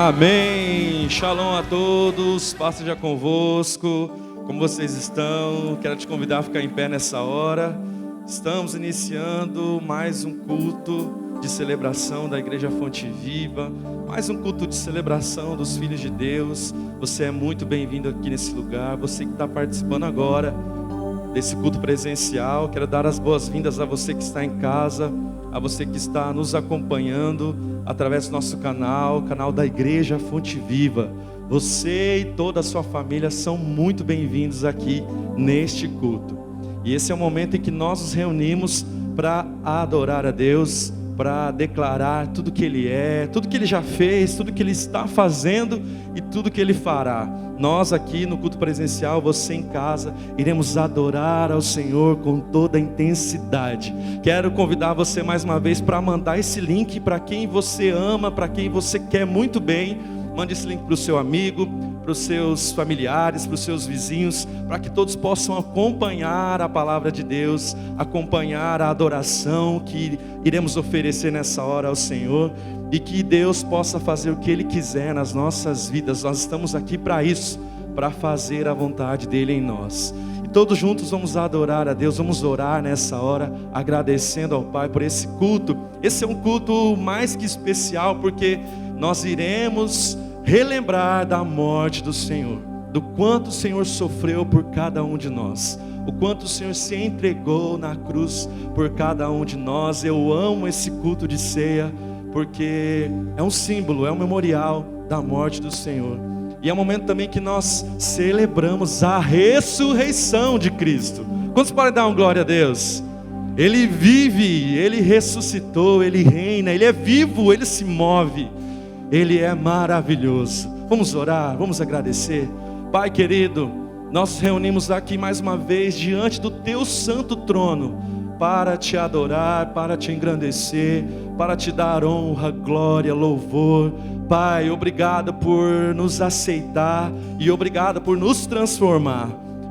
Amém. Shalom a todos, paz seja convosco. Como vocês estão? Quero te convidar a ficar em pé nessa hora. Estamos iniciando mais um culto de celebração da Igreja Fonte Viva, mais um culto de celebração dos filhos de Deus. Você é muito bem-vindo aqui nesse lugar. Você que está participando agora desse culto presencial, quero dar as boas-vindas a você que está em casa, a você que está nos acompanhando através do nosso canal da Igreja Fonte Viva. Você e toda a sua família são muito bem-vindos aqui neste culto. E esse é o momento em que nós nos reunimos para adorar a Deus, para declarar tudo que Ele é, tudo que Ele já fez, tudo que Ele está fazendo e tudo que Ele fará. Nós aqui no culto presencial, você em casa, iremos adorar ao Senhor com toda a intensidade. Quero convidar você mais uma vez para mandar esse link para quem você ama, para quem você quer muito bem. Mande esse link para o seu amigo, para os seus familiares, para os seus vizinhos, para que todos possam acompanhar a palavra de Deus, acompanhar a adoração que iremos oferecer nessa hora ao Senhor, e que Deus possa fazer o que Ele quiser nas nossas vidas. Nós estamos aqui para isso, para fazer a vontade dele em nós. E todos juntos vamos adorar a Deus, vamos orar nessa hora, agradecendo ao Pai por esse culto. Esse é um culto mais que especial, porque nós iremos relembrar da morte do Senhor, do quanto o Senhor sofreu por cada um de nós, o quanto o Senhor se entregou na cruz por cada um de nós. Eu amo esse culto de ceia, porque é um símbolo, é um memorial da morte do Senhor. E é um momento também que nós celebramos a ressurreição de Cristo. Quantos podem dar uma glória a Deus? Ele vive, Ele ressuscitou, Ele reina, Ele é vivo, Ele se move, Ele é maravilhoso. Vamos orar, vamos agradecer. Pai querido, nós nos reunimos aqui mais uma vez diante do Teu santo trono, para Te adorar, para Te engrandecer, para Te dar honra, glória, louvor. Pai, obrigado por nos aceitar e obrigado por nos transformar.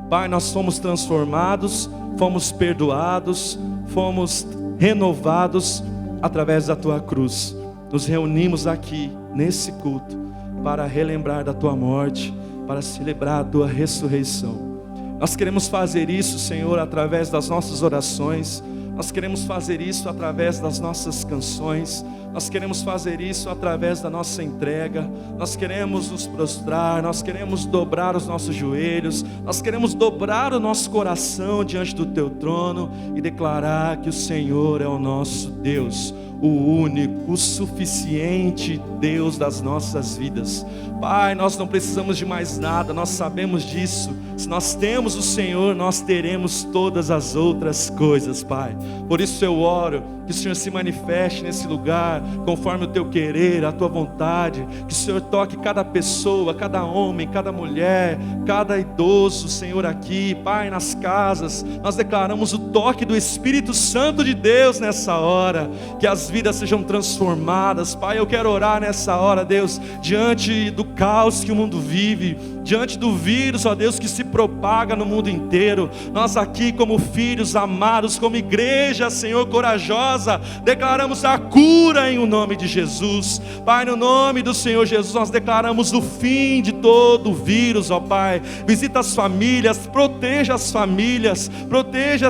Pai, nós fomos transformados, fomos perdoados, fomos renovados através da Tua cruz. Nos reunimos aqui nesse culto para relembrar da Tua morte, para celebrar a Tua ressurreição. Nós queremos fazer isso, Senhor, através das nossas orações. Nós queremos fazer isso através das nossas canções. Nós queremos fazer isso através da nossa entrega. Nós queremos nos prostrar, nós queremos dobrar os nossos joelhos, nós queremos dobrar o nosso coração diante do Teu trono e declarar que o Senhor é o nosso Deus, o único, o suficiente Deus das nossas vidas. Pai, nós não precisamos de mais nada, nós sabemos disso. Se nós temos o Senhor, nós teremos todas as outras coisas, Pai. Por isso eu oro que o Senhor se manifeste nesse lugar, conforme o Teu querer, a Tua vontade. Que o Senhor toque cada pessoa, cada homem, cada mulher, cada idoso, Senhor, aqui, Pai, nas casas. Nós declaramos o toque do Espírito Santo de Deus nessa hora, que as vidas sejam transformadas. Pai, eu quero orar nessa hora, Deus, diante do caos que o mundo vive, diante do vírus, ó Deus, que se propaga no mundo inteiro. Nós aqui como filhos amados, como igreja, Senhor, corajosa, declaramos a cura em o nome de Jesus. Pai, no nome do Senhor Jesus, nós declaramos o fim de todo o vírus, ó Pai. Visita as famílias, proteja,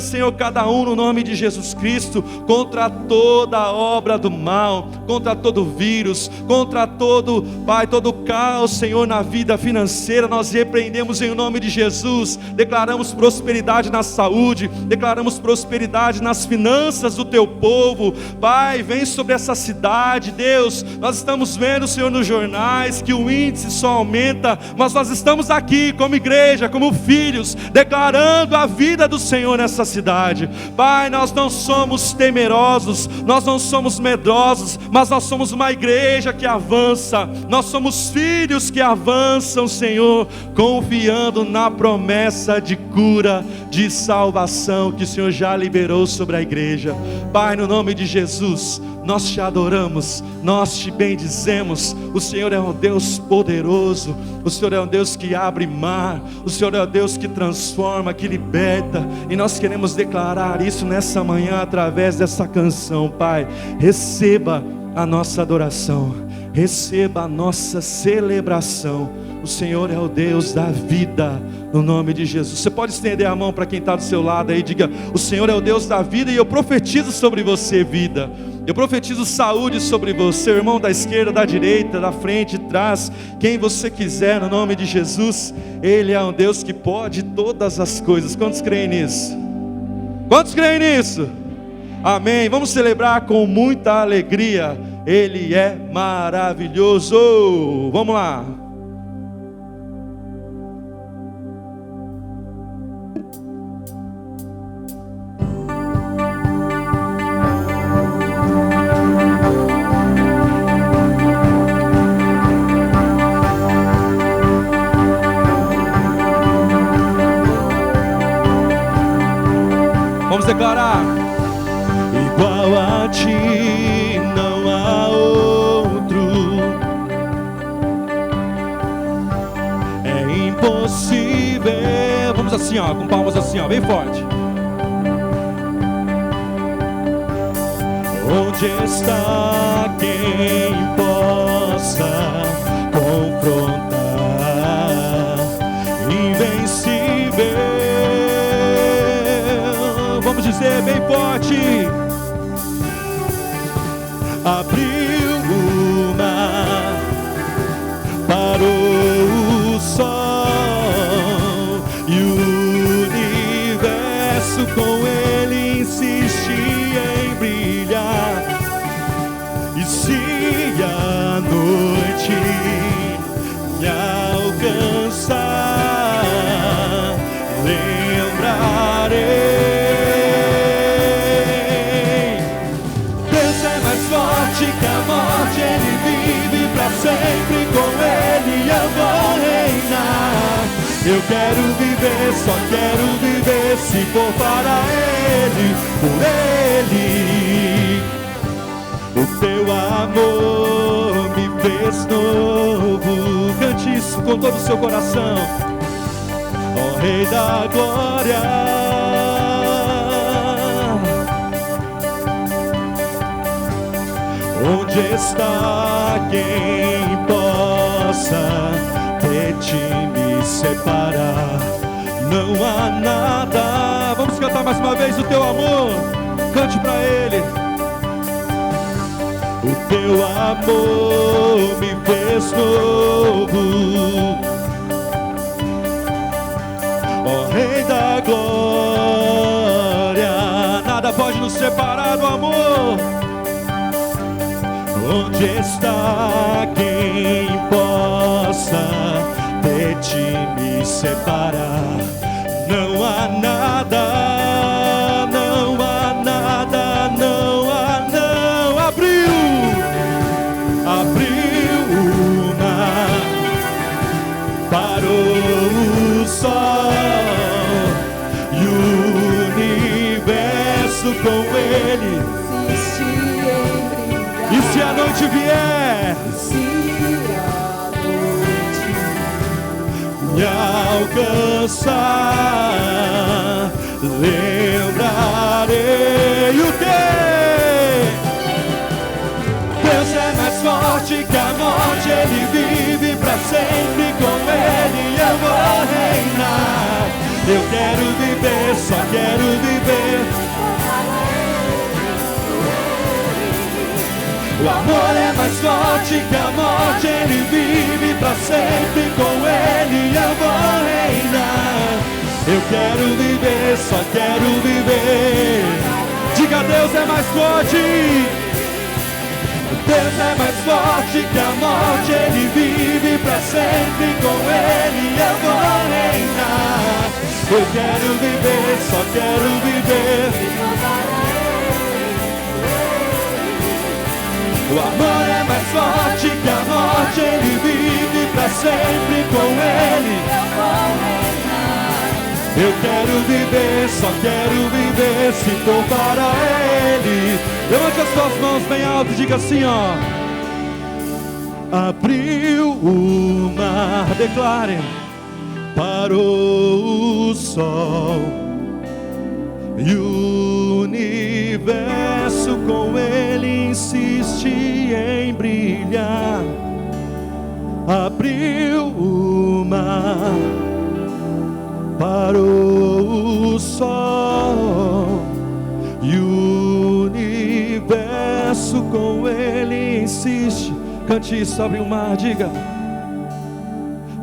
Senhor, cada um no nome de Jesus Cristo, contra toda a obra do mal, contra todo vírus, contra todo, Pai, todo caos, Senhor, na vida financeira. Nós repreendemos em nome de Jesus, declaramos prosperidade na saúde, declaramos prosperidade nas finanças do Teu povo. Pai, vem sobre essa cidade, Deus. Nós estamos vendo, Senhor, nos jornais que o índice só aumenta, mas nós estamos aqui como igreja, como filhos, declarando a vida do Senhor nessa cidade. Pai, nós não somos temerosos, nós não somos medrosos, mas nós somos uma igreja que avança, nós somos filhos que avançam, Senhor, confiando na promessa de cura, de salvação que o Senhor já liberou sobre a igreja. Pai, no nome de Jesus, nós Te adoramos, nós Te bendizemos. O Senhor é um Deus poderoso, o Senhor é um Deus que abre mar, o Senhor é um Deus que transforma, que liberta, e nós queremos declarar isso nessa manhã através dessa canção. Pai, receba a nossa adoração, receba a nossa celebração. O Senhor é o Deus da vida, no nome de Jesus. Você pode estender a mão para quem está do seu lado aí, diga: o Senhor é o Deus da vida, e eu profetizo sobre você vida. Eu profetizo saúde sobre você, irmão, da esquerda, da direita, da frente, de trás, quem você quiser, no nome de Jesus. Ele é um Deus que pode todas as coisas. Quantos creem nisso? Quantos creem nisso? Amém. Vamos celebrar com muita alegria. Ele é maravilhoso. Vamos lá. Vamos declarar: igual a Ti não há outro, é impossível. Vamos assim, ó, com palmas assim, ó, bem forte. Onde está quem possa confrontar você, bem forte. Abriu o mar, parou o sol e o universo com ele insistia em brilhar. E se a noite me alcançar, lembrarei. Deus é mais forte que a morte, ele vive pra sempre, com ele eu vou reinar. Eu quero viver, só quero viver, se for para ele, por ele. O teu amor me fez novo. Cante isso com todo o seu coração. Ó Rei da Glória, onde está quem possa de ti me separar? Não há nada. Vamos cantar mais uma vez o teu amor. Cante pra ele. O teu amor me fez novo, ó Rei da Glória. Nada pode nos separar do amor. Onde está quem possa de ti me separar? Não há nada, não há nada, não há não. Abriu o mar, parou o sol e o universo com ele insistia em brilhar. E se a noite vier, se a noite me alcançar, lembrarei. O que? Deus é mais forte que a morte, ele vive pra sempre, com ele eu vou reinar. Eu quero viver, só quero viver. O amor é mais forte que a morte, ele vive pra sempre, com ele eu vou reinar. Eu quero viver, só quero viver. Diga, Deus é mais forte. Deus é mais forte que a morte, ele vive pra sempre, com ele eu vou reinar. Eu quero viver, só quero viver. O amor é mais forte que a morte, ele vive pra sempre, com ele eu vou reinar. Eu quero viver, só quero viver, se for para ele. Levante as suas mãos bem alto e diga assim, ó. Abriu o mar, declare. Parou o sol e o universo com ele insiste em brilhar. Abriu o mar, parou o sol e o universo com ele insiste. Cante isso, abriu o mar, diga.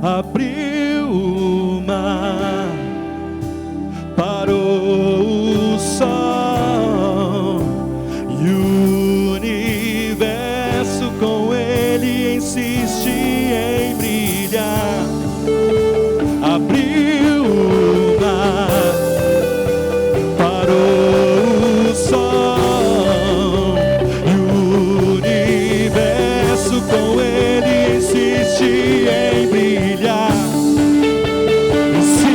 Abriu o mar, parou o sol e o universo com ele insiste em brilhar. Abriu o mar, parou o sol e o universo com ele insiste em brilhar. E se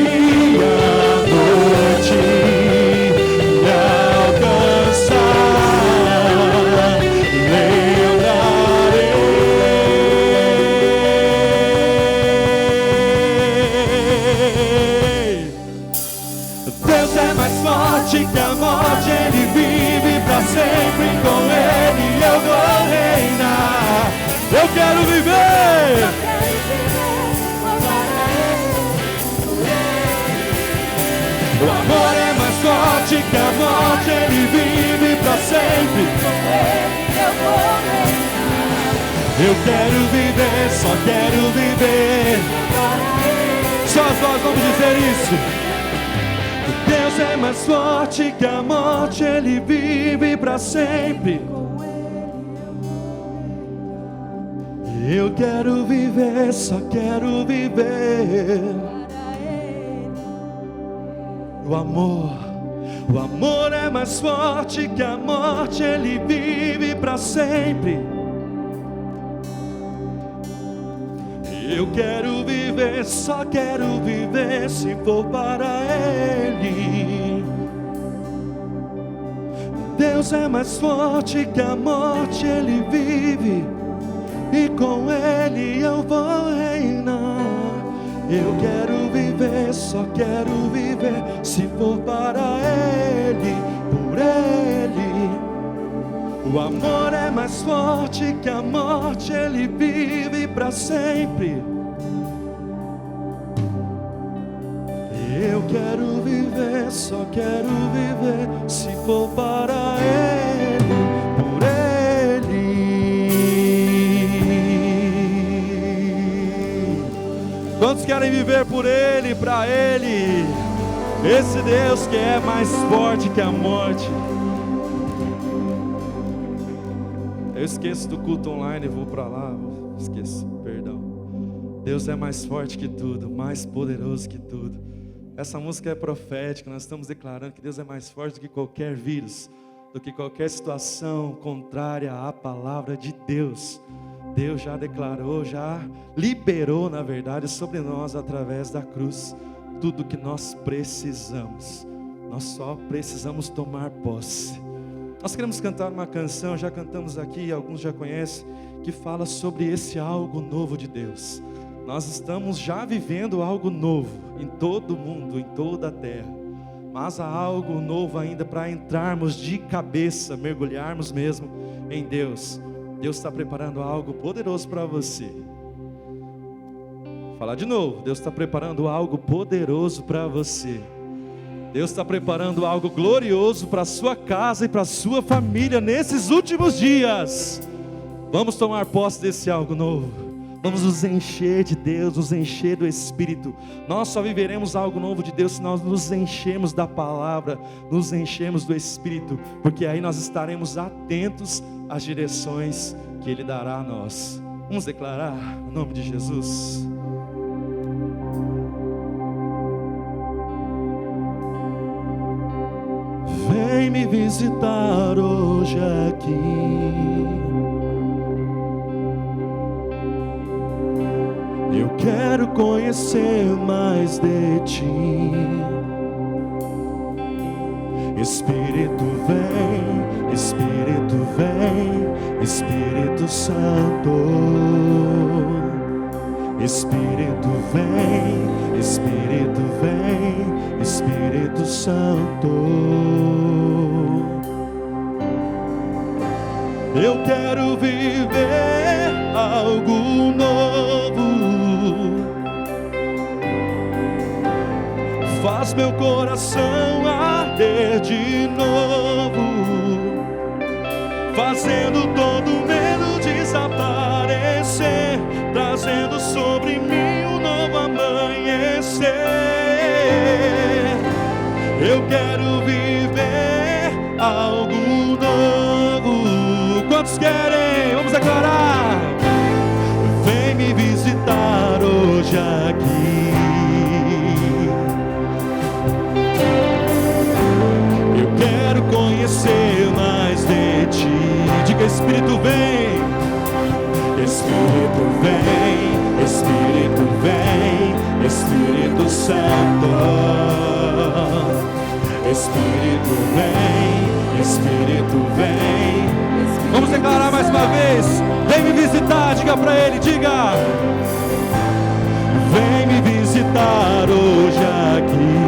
Eu quero viver, só quero viver. Só nós vamos dizer isso. Deus é mais forte que a morte, Ele vive para sempre. Eu quero viver, só quero viver. O amor é mais forte que a morte, Ele vive para sempre. Eu quero viver, só quero viver, se for para Ele. Deus é mais forte que a morte, Ele vive, e com Ele eu vou reinar. Eu quero viver, só quero viver, se for para Ele, por Ele. O amor é mais forte que a morte, Ele vive para sempre. Eu quero viver, só quero viver, se for para Ele, por Ele. Quantos querem viver por Ele, para Ele? Esse Deus que é mais forte que a morte. Eu esqueço do culto online e vou para lá. Esqueço, perdão. Deus é mais forte que tudo, mais poderoso que tudo. Essa música é profética. Nós estamos declarando que Deus é mais forte do que qualquer vírus, do que qualquer situação contrária à palavra de Deus. Deus já declarou, já liberou, na verdade, sobre nós através da cruz tudo que nós precisamos. Nós só precisamos tomar posse. Nós queremos cantar uma canção, já cantamos aqui, alguns já conhecem, que fala sobre esse algo novo de Deus. Nós estamos já vivendo algo novo em todo o mundo, em toda a terra. Mas há algo novo ainda para entrarmos de cabeça, mergulharmos mesmo em Deus. Deus está preparando algo poderoso para você. Vou falar de novo, Deus está preparando algo poderoso para você. Deus está preparando algo glorioso para a sua casa e para a sua família nesses últimos dias. Vamos tomar posse desse algo novo. Vamos nos encher de Deus, nos encher do Espírito. Nós só viveremos algo novo de Deus se nós nos enchermos da palavra, nos enchermos do Espírito, porque aí nós estaremos atentos às direções que Ele dará a nós. Vamos declarar o nome de Jesus. Vem me visitar hoje aqui. Eu quero conhecer mais de Ti. Espírito vem, Espírito vem, Espírito Santo. Espírito vem, Espírito vem, Espírito Santo. Eu quero viver algo novo. Faz meu coração arder de novo, fazendo todo medo desaparecer, trazendo sobre mim um novo amanhecer. Eu quero viver algo novo. Quantos querem? Vamos declarar. Vem me visitar hoje aqui. Eu quero conhecer mais de Ti. Diga: Espírito vem, Espírito vem, Espírito vem, Espírito Santo. Espírito vem, Espírito vem. Vamos declarar mais uma vez. Vem me visitar, diga pra Ele, diga. Vem me visitar hoje aqui.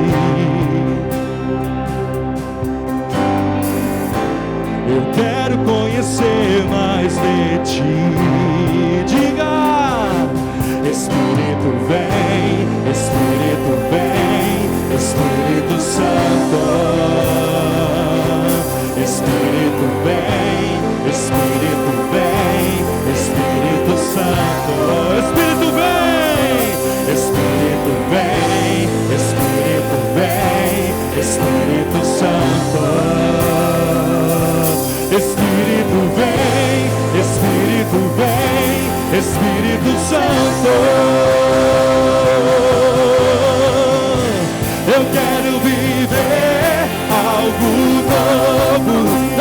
Eu quero conhecer mais de Ti. Diga: Espírito vem, Espírito vem, Espírito Santo. Espírito vem, Espírito vem, Espírito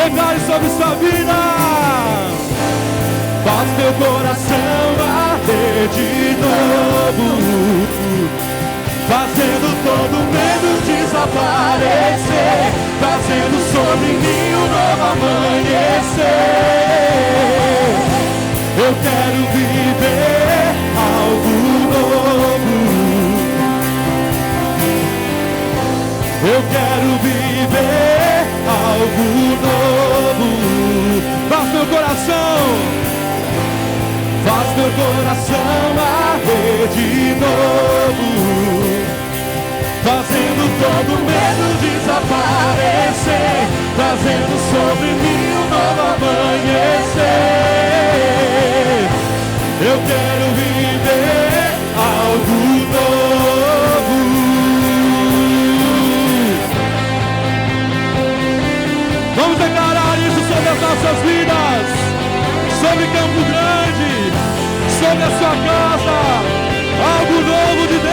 Declare sobre sua vida. Faz meu coração arder de novo, fazendo todo medo desaparecer, trazendo sobre mim um novo amanhecer. Eu quero viver algo novo, eu quero viver algo novo. Faz meu coração, faz meu coração arder de novo, fazendo todo medo desaparecer, trazendo sobre mim um novo amanhecer. Eu quero viver algo novo. Vamos declarar isso sobre as nossas vidas, sobre Campo Grande, sobre a sua casa, algo novo de Deus.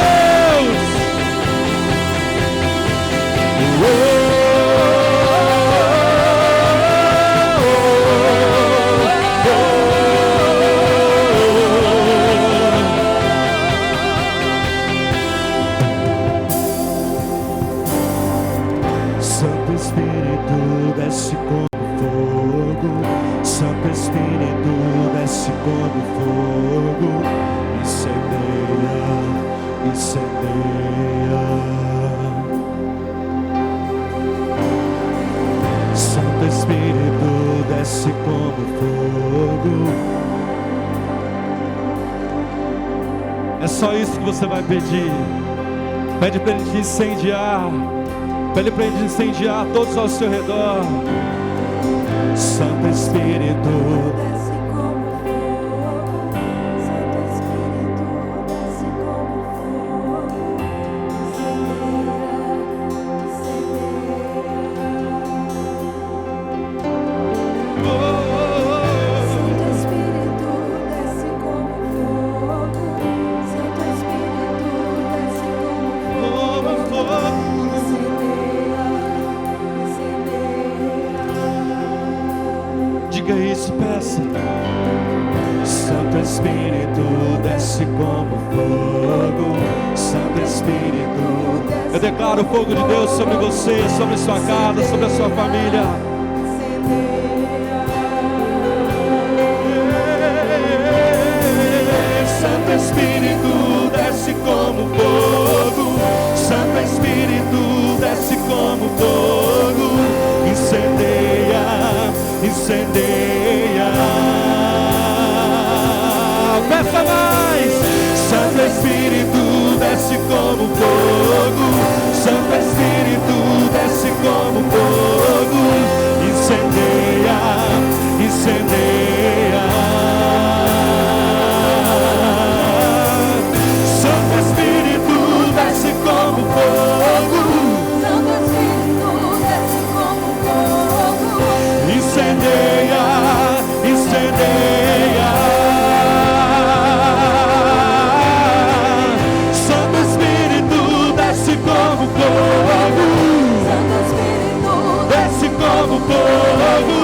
Santo Espírito desce como fogo, Santo Espírito desce como fogo, incendeia, incendeia. Santo Espírito desce como fogo. É só isso que você vai pedir. Pede para Ele te incendiar. Pede para Ele incendiar todos ao seu redor. Santo Espírito desce como fogo, Santo Espírito desce como fogo, incendeia, Santo Espírito desce como fogo, Santo Espírito desce como fogo. Diga isso, peça. Santo Espírito desce como fogo, Santo Espírito. Eu declaro o fogo de Deus sobre você, sobre sua casa, sobre a sua família. Santo Espírito desce como fogo, Santo Espírito desce como fogo, incendeia, incendeia. Peça mais. Santo Espírito desce como fogo, Santo Espírito desce como fogo, incendeia, incendeia. Santo Espírito desce como fogo, Santo Espírito desce como fogo, incendeia, incendeia. Santo Espírito desce como fogo, Santo Espírito desce como fogo,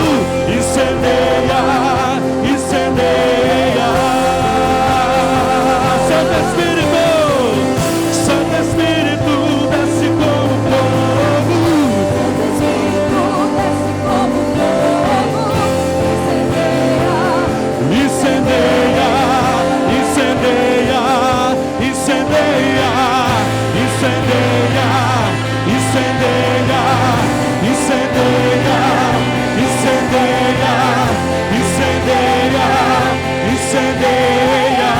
incendeia, incendeia. Santo Espírito, Santo Espírito desce como fogo, Santo Espírito desce como fogo, incendeia, incendeia, incendeia, incendeia, incendeia, incendeia, incendeia, incendeia, incendeia, incendeia,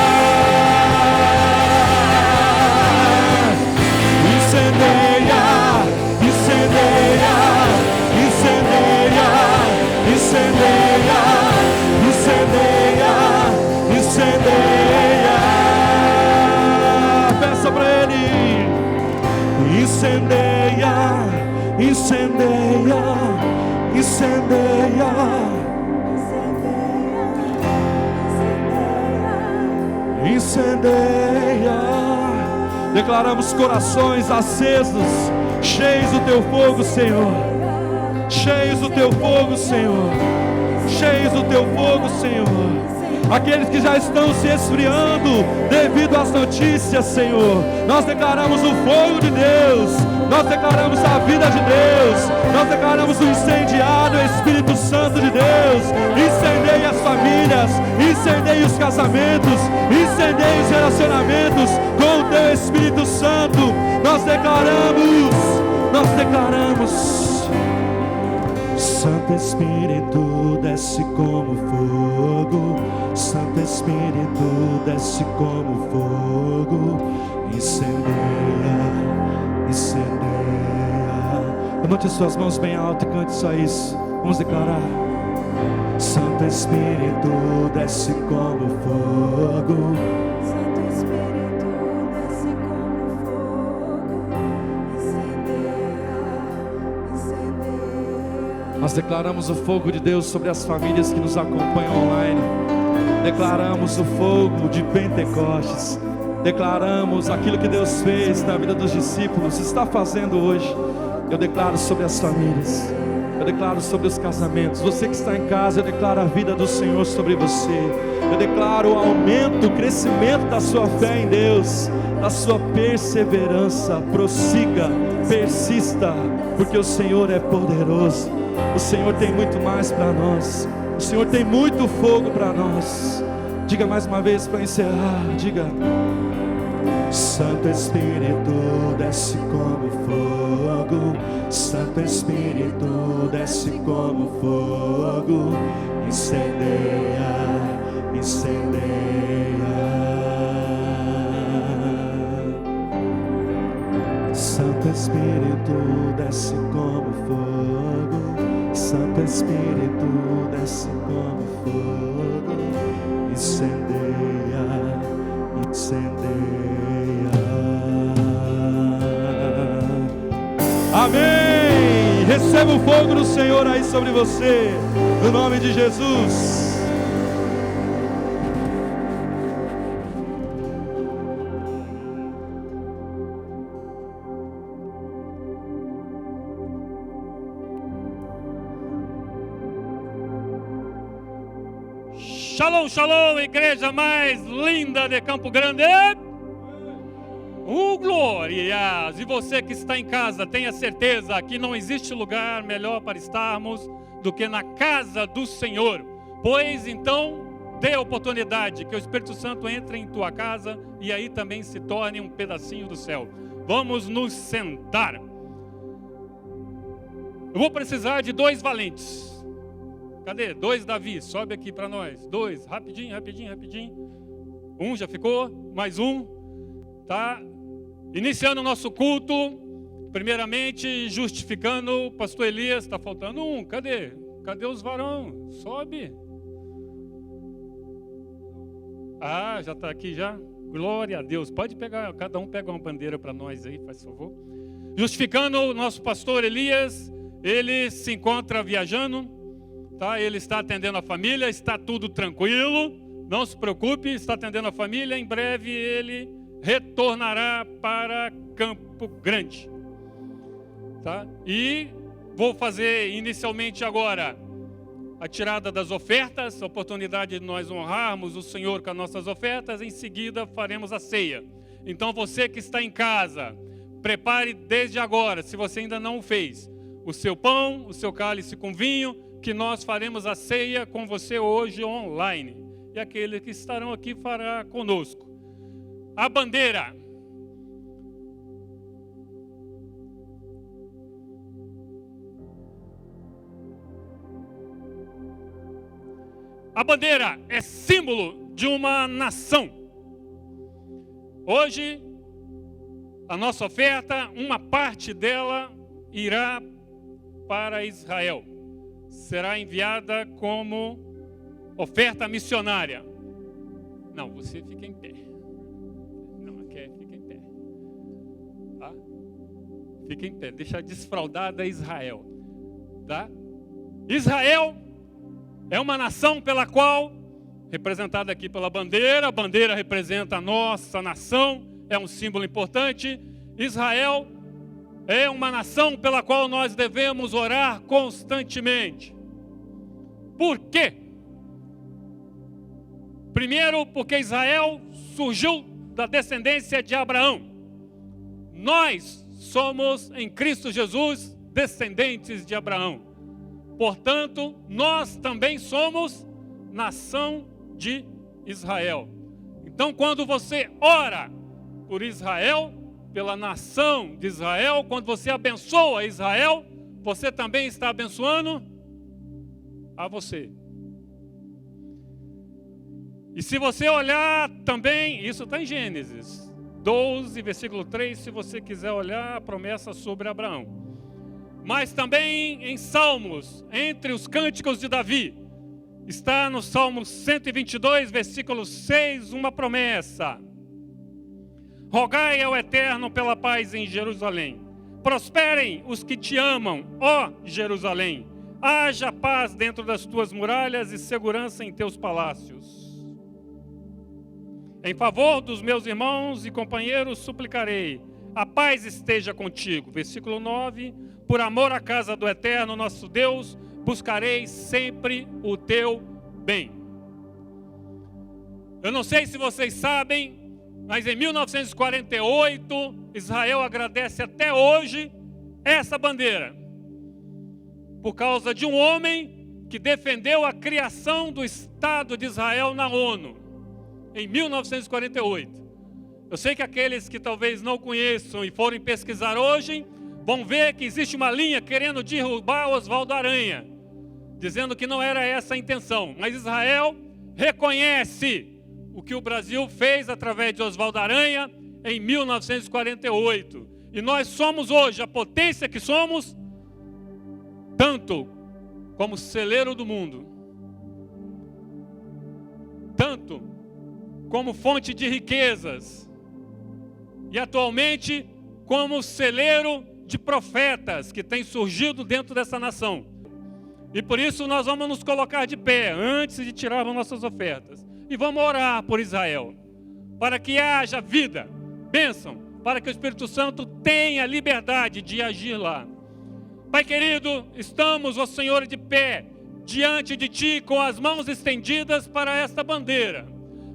incendeia, incendeia, incendeia, incendeia, incendeia. Peça para Ele. Incendeia, incendeia, incendeia, incendeia. Declaramos corações acesos, cheios do Teu fogo, Senhor, cheios do teu fogo, Senhor. Cheios do teu fogo, Senhor. Aqueles que já estão se esfriando devido às notícias, Senhor, nós declaramos o fogo de Deus, nós declaramos a vida de Deus, nós declaramos o incendiado Espírito Santo de Deus. Incendeie as famílias, incendeie os casamentos, incendeie os relacionamentos com o teu Espírito Santo. Nós declaramos. Santo Espírito, desce como fogo. Santo Espírito, desce como fogo. Incendeia, incendeia. Levante suas mãos bem alto e cante só isso. Vamos declarar. Santo Espírito, desce como fogo. Santo Espírito, desce como fogo. Incendeia, incendeia. Nós declaramos o fogo de Deus sobre as famílias que nos acompanham online. Declaramos o fogo de Pentecostes. Declaramos aquilo que Deus fez na vida dos discípulos, está fazendo hoje. Eu declaro sobre as famílias, eu declaro sobre os casamentos. Você que está em casa, eu declaro a vida do Senhor sobre você. Eu declaro o aumento, o crescimento da sua fé em Deus, da sua perseverança. Prossiga, persista, porque o Senhor é poderoso. O Senhor tem muito mais para nós. O Senhor tem muito fogo para nós. Diga mais uma vez para encerrar. Diga: Santo Espírito, desce como fogo. Santo Espírito, desce como fogo. Incendeia, incendeia. Santo Espírito, desce como fogo. Santo Espírito, desce como fogo. Incendeia, incendeia. Amém. Receba o fogo do Senhor aí sobre você, no nome de Jesus. Shalom, shalom, igreja mais linda de Campo Grande. Glórias! E você que está em casa, tenha certeza que não existe lugar melhor para estarmos do que na casa do Senhor. Pois então, dê a oportunidade que o Espírito Santo entre em tua casa e aí também se torne um pedacinho do céu. Vamos nos sentar. Eu vou precisar de 2 valentes. Cadê? 2, Davi, sobe aqui para nós. 2, rapidinho. Um já ficou, mais um. Tá? Iniciando o nosso culto, primeiramente justificando o pastor Elias. Está faltando um, cadê? Cadê os varão? Sobe. Ah, já está aqui já? Glória a Deus. Pode pegar, cada um pega uma bandeira para nós aí, faz favor. Justificando o nosso pastor Elias, ele se encontra viajando. Tá, ele está atendendo a família, está tudo tranquilo, não se preocupe, está atendendo a família, em breve ele retornará para Campo Grande. Tá? E vou fazer inicialmente agora a tirada das ofertas, a oportunidade de nós honrarmos o Senhor com as nossas ofertas, em seguida faremos a ceia. Então você que está em casa, prepare desde agora, se você ainda não o fez, o seu pão, o seu cálice com vinho, que nós faremos a ceia com você hoje online. E aqueles que estarão aqui fará conosco. A bandeira. A bandeira é símbolo de uma nação. Hoje, a nossa oferta, uma parte dela irá para Israel. Será enviada como oferta missionária. Não, você fica em pé. Não, fica em pé. Tá? Fica em pé, deixa desfraudada Israel. Tá? Israel é uma nação pela qual, representada aqui pela bandeira, a bandeira representa a nossa nação, é um símbolo importante. Israel é uma nação pela qual nós devemos orar constantemente. Por quê? Primeiro, porque Israel surgiu da descendência de Abraão. Nós somos, em Cristo Jesus, descendentes de Abraão. Portanto, nós também somos nação de Israel. Então, quando você ora por Israel, pela nação de Israel, quando você abençoa Israel, você também está abençoando a você. E se você olhar também, isso está em Gênesis 12, versículo 3, se você quiser olhar a promessa sobre Abraão. Mas também em Salmos, entre os cânticos de Davi, está no Salmo 122, versículo 6, uma promessa. Rogai ao Eterno pela paz em Jerusalém. Prosperem os que te amam, ó Jerusalém. Haja paz dentro das tuas muralhas e segurança em teus palácios. Em favor dos meus irmãos e companheiros suplicarei, a paz esteja contigo. Versículo 9, por amor à casa do Eterno, nosso Deus, buscarei sempre o teu bem. Eu não sei se vocês sabem, mas em 1948, Israel agradece até hoje essa bandeira, por causa de um homem que defendeu a criação do Estado de Israel na ONU. Em 1948. Eu sei que aqueles que talvez não conheçam e forem pesquisar hoje, vão ver que existe uma linha querendo derrubar Oswaldo Aranha, dizendo que não era essa a intenção. Mas Israel reconhece o que o Brasil fez através de Oswaldo Aranha em 1948. E nós somos hoje a potência que somos, tanto como celeiro do mundo, tanto como fonte de riquezas, e atualmente como celeiro de profetas que tem surgido dentro dessa nação. E por isso nós vamos nos colocar de pé antes de tirarmos nossas ofertas e vamos orar por Israel, para que haja vida, bênção, para que o Espírito Santo tenha liberdade de agir lá. Pai querido, estamos, ó Senhor, de pé diante de Ti com as mãos estendidas para esta bandeira,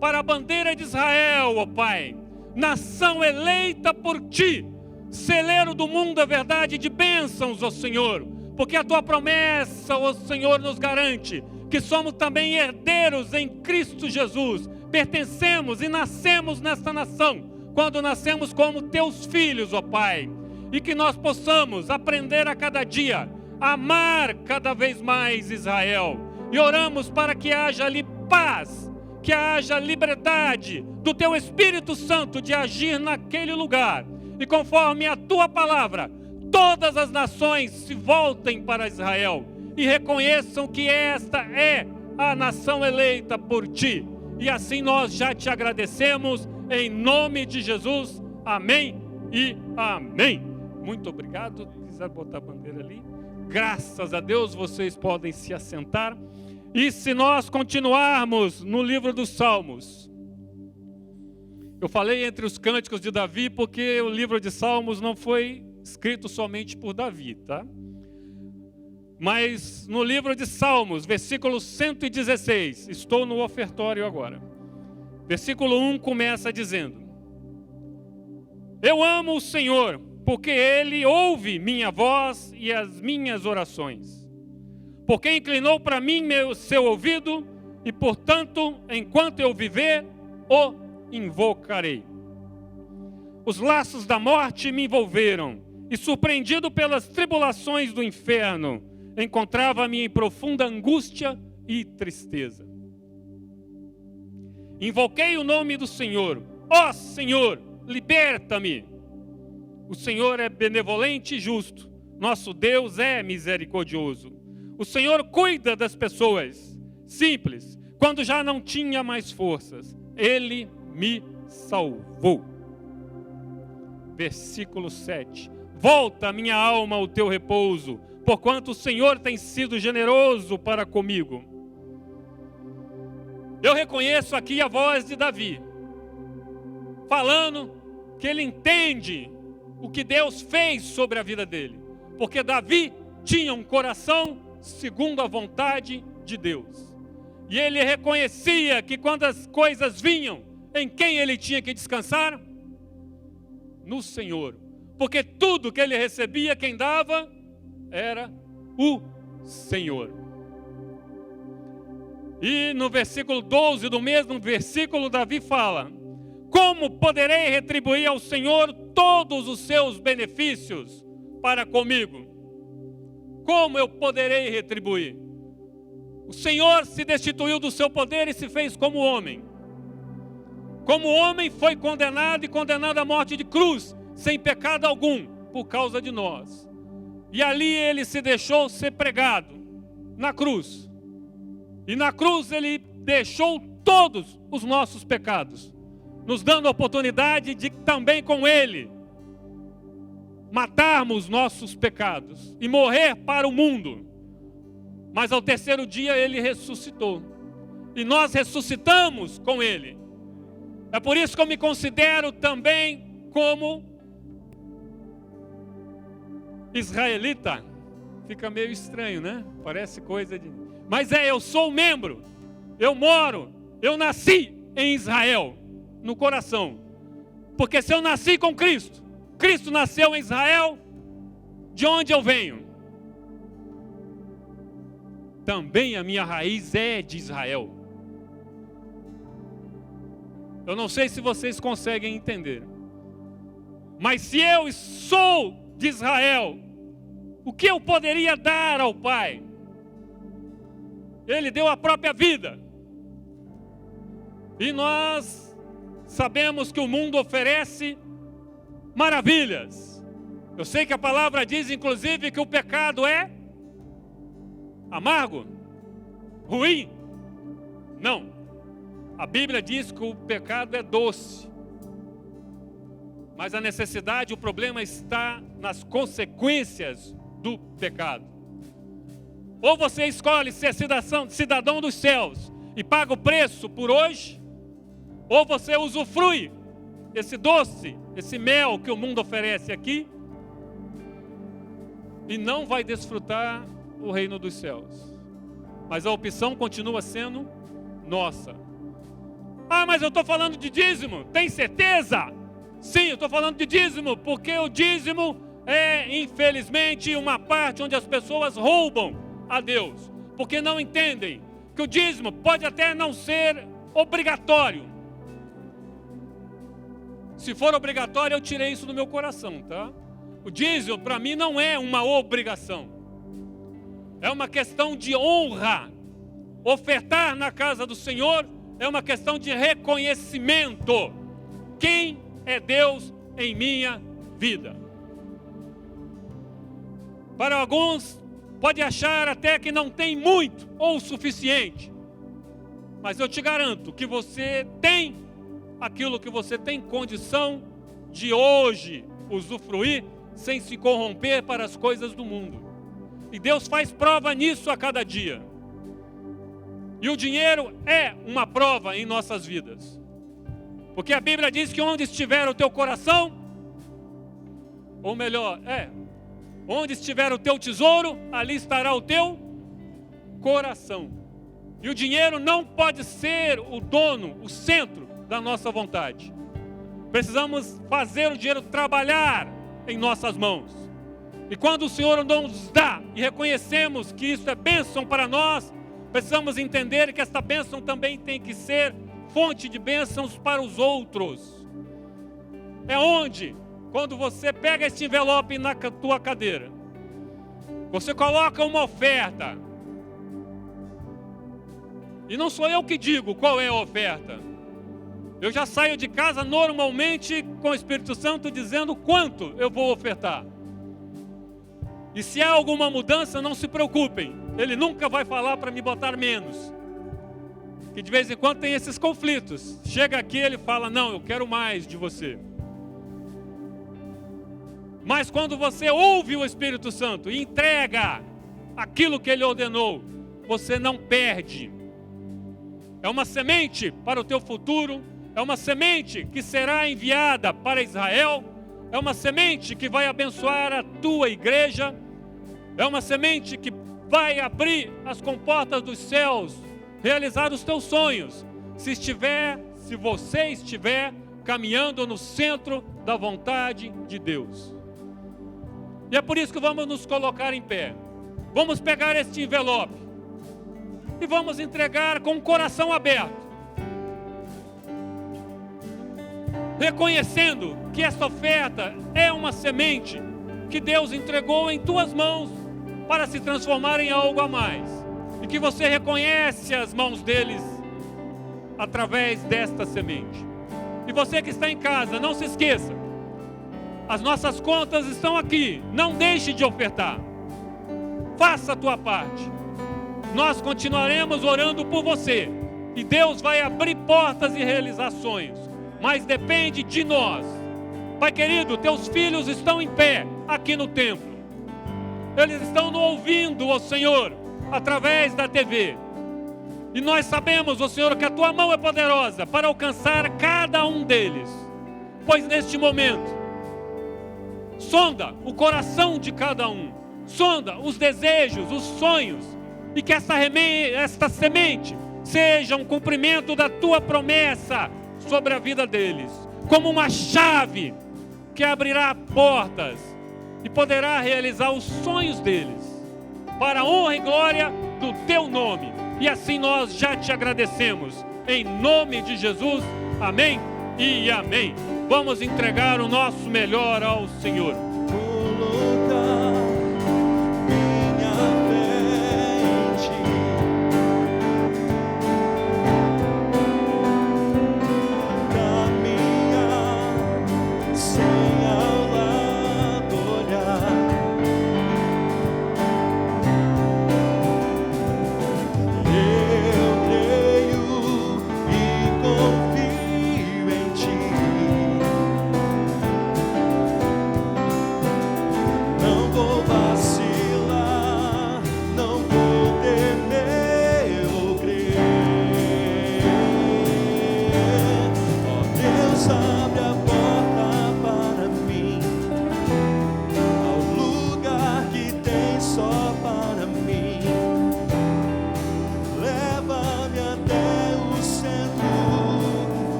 para a bandeira de Israel, ó Pai, nação eleita por Ti, celeiro do mundo, a verdade de bênçãos, ó Senhor, porque a Tua promessa, ó Senhor, nos garante que somos também herdeiros em Cristo Jesus, pertencemos e nascemos nesta nação, quando nascemos como Teus filhos, ó Pai, e que nós possamos aprender a cada dia, a amar cada vez mais Israel, e oramos para que haja ali paz, que haja liberdade do Teu Espírito Santo de agir naquele lugar. E conforme a Tua palavra, todas as nações se voltem para Israel e reconheçam que esta é a nação eleita por Ti. E assim nós já Te agradecemos, em nome de Jesus. Amém e amém. Muito obrigado. Se quiser botar a bandeira ali. Graças a Deus, vocês podem se assentar. E se nós continuarmos no livro dos Salmos, eu falei entre os cânticos de Davi, porque o livro de Salmos não foi escrito somente por Davi, tá? Mas no livro de Salmos, versículo 116, estou no ofertório agora. Versículo 1 começa dizendo: Eu amo o Senhor, porque Ele ouve minha voz e as minhas orações. Porque inclinou para mim seu ouvido, e portanto, enquanto eu viver, o invocarei. Os laços da morte me envolveram, e surpreendido pelas tribulações do inferno, encontrava-me em profunda angústia e tristeza. Invoquei o nome do Senhor. Ó Senhor, liberta-me. O Senhor é benevolente e justo. Nosso Deus é misericordioso. O Senhor cuida das pessoas simples. Quando já não tinha mais forças, Ele me salvou. Versículo 7. Volta, minha alma, ao teu repouso, porquanto o Senhor tem sido generoso para comigo. Eu reconheço aqui a voz de Davi, falando que ele entende o que Deus fez sobre a vida dele. Porque Davi tinha um coração segundo a vontade de Deus. E ele reconhecia que quando as coisas vinham, em quem ele tinha que descansar? No Senhor. Porque tudo que ele recebia, quem dava, era o Senhor. E no versículo 12 do mesmo versículo, Davi fala: como poderei retribuir ao Senhor todos os seus benefícios para comigo? Como eu poderei retribuir? O Senhor se destituiu do seu poder e se fez como homem. Como homem foi condenado e condenado à morte de cruz, sem pecado algum, por causa de nós. E ali ele se deixou ser pregado, na cruz. E na cruz ele deixou todos os nossos pecados, nos dando a oportunidade de também com ele matarmos nossos pecados e morrer para o mundo. Mas ao terceiro dia ele ressuscitou. E nós ressuscitamos com ele. É por isso que eu me considero também como israelita. Fica meio estranho, né? Parece coisa de... Mas eu sou membro. Eu moro. Eu nasci em Israel, no coração. Porque se eu nasci com Cristo, Cristo nasceu em Israel, de onde eu venho? Também a minha raiz é de Israel. Eu não sei se vocês conseguem entender. Mas se eu sou de Israel, o que eu poderia dar ao Pai? Ele deu a própria vida. E nós sabemos que o mundo oferece maravilhas. Eu sei que a palavra diz, inclusive, que o pecado é amargo, ruim. Não. A Bíblia diz que o pecado é doce. Mas a necessidade, o problema está nas consequências do pecado. Ou você escolhe ser cidadão dos céus e paga o preço por hoje, ou você usufrui esse doce, esse mel que o mundo oferece aqui e não vai desfrutar o reino dos céus. Mas a opção continua sendo nossa. Ah, mas eu estou falando de dízimo, tem certeza? Sim, eu estou falando de dízimo, porque o dízimo é, infelizmente, uma parte onde as pessoas roubam a Deus, porque não entendem que o dízimo pode até não ser obrigatório. Se for obrigatório, eu tirei isso do meu coração, tá? O dízimo, para mim, não é uma obrigação. É uma questão de honra. Ofertar na casa do Senhor é uma questão de reconhecimento. Quem é Deus em minha vida? Para alguns, pode achar até que não tem muito ou o suficiente. Mas eu te garanto que você tem aquilo que você tem condição de hoje usufruir sem se corromper para as coisas do mundo. E Deus faz prova nisso a cada dia. E o dinheiro é uma prova em nossas vidas. Porque a Bíblia diz que onde estiver o teu coração, ou melhor, onde estiver o teu tesouro, ali estará o teu coração. E o dinheiro não pode ser o dono, o centro da nossa vontade. Precisamos fazer o dinheiro trabalhar em nossas mãos. E quando o Senhor nos dá e reconhecemos que isso é bênção para nós, precisamos entender que esta bênção também tem que ser fonte de bênçãos para os outros. É onde, quando você pega este envelope na tua cadeira, você coloca uma oferta. E não sou eu que digo qual é a oferta. Eu já saio de casa normalmente com o Espírito Santo dizendo quanto eu vou ofertar. E se há alguma mudança, não se preocupem. Ele nunca vai falar para me botar menos. Que de vez em quando tem esses conflitos. Chega aqui, ele fala, não, eu quero mais de você. Mas quando você ouve o Espírito Santo e entrega aquilo que ele ordenou, você não perde. É uma semente para o teu futuro. É uma semente que será enviada para Israel, É uma semente que vai abençoar a tua igreja. É uma semente que vai abrir as comportas dos céus, realizar os teus sonhos, se você estiver caminhando no centro da vontade de Deus. E é por isso que vamos nos colocar em pé. Vamos pegar este envelope e vamos entregar com o coração aberto, reconhecendo que esta oferta é uma semente que Deus entregou em tuas mãos para se transformar em algo a mais, e que você reconhece as mãos deles através desta semente. E você que está em casa, não se esqueça, as nossas contas estão aqui, não deixe de ofertar, faça a tua parte. Nós continuaremos orando por você, e Deus vai abrir portas e realizar sonhos, mas depende de nós. Pai querido, teus filhos estão em pé aqui no templo, eles estão nos ouvindo, ó Senhor, através da TV, e nós sabemos, ó Senhor, que a tua mão é poderosa para alcançar cada um deles, pois neste momento, sonda o coração de cada um, sonda os desejos, os sonhos, e que esta semente seja um cumprimento da tua promessa sobre a vida deles, como uma chave que abrirá portas e poderá realizar os sonhos deles, para a honra e glória do teu nome. E assim nós já te agradecemos, em nome de Jesus, amém e amém. Vamos entregar o nosso melhor ao Senhor.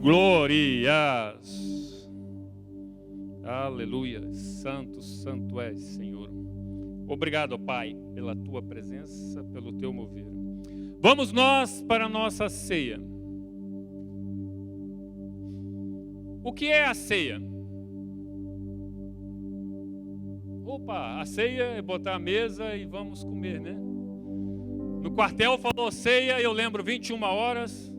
Glórias! Aleluia! Santo, santo és, Senhor. Obrigado, Pai, pela tua presença, pelo teu mover. Vamos nós para a nossa ceia. O que é a ceia? Opa, a ceia é botar a mesa e vamos comer, né? No quartel falou ceia, eu lembro 21 horas.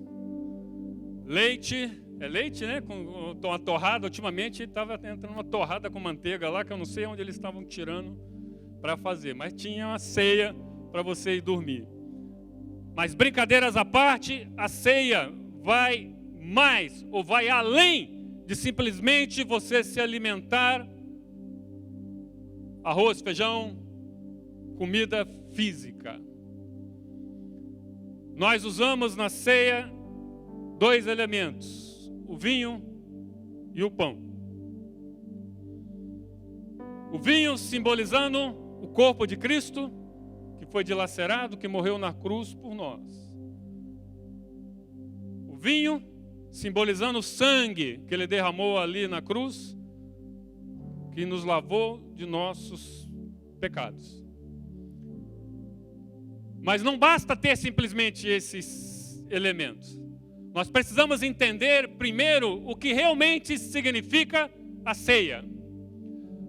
Leite, é leite, né? Com uma torrada. Ultimamente estava entrando uma torrada com manteiga lá, que eu não sei onde eles estavam tirando para fazer, mas tinha uma ceia para você ir dormir. Mas brincadeiras à parte, a ceia vai mais, ou vai além de simplesmente você se alimentar, arroz, feijão, comida física. Nós usamos na ceia 2 elementos, o vinho e o pão. O vinho simbolizando o corpo de Cristo, que foi dilacerado, que morreu na cruz por nós. O vinho simbolizando o sangue que ele derramou ali na cruz, que nos lavou de nossos pecados. Mas não basta ter simplesmente esses elementos. Nós precisamos entender primeiro o que realmente significa a ceia.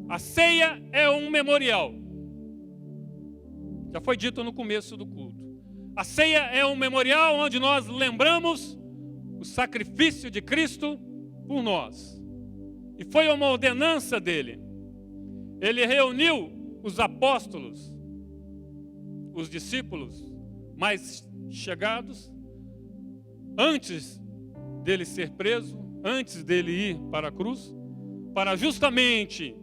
A ceia é um memorial. Já foi dito no começo do culto. A ceia é um memorial onde nós lembramos o sacrifício de Cristo por nós. E foi uma ordenança dele. Ele reuniu os apóstolos, os discípulos mais chegados, antes dele ser preso, antes dele ir para a cruz, para justamente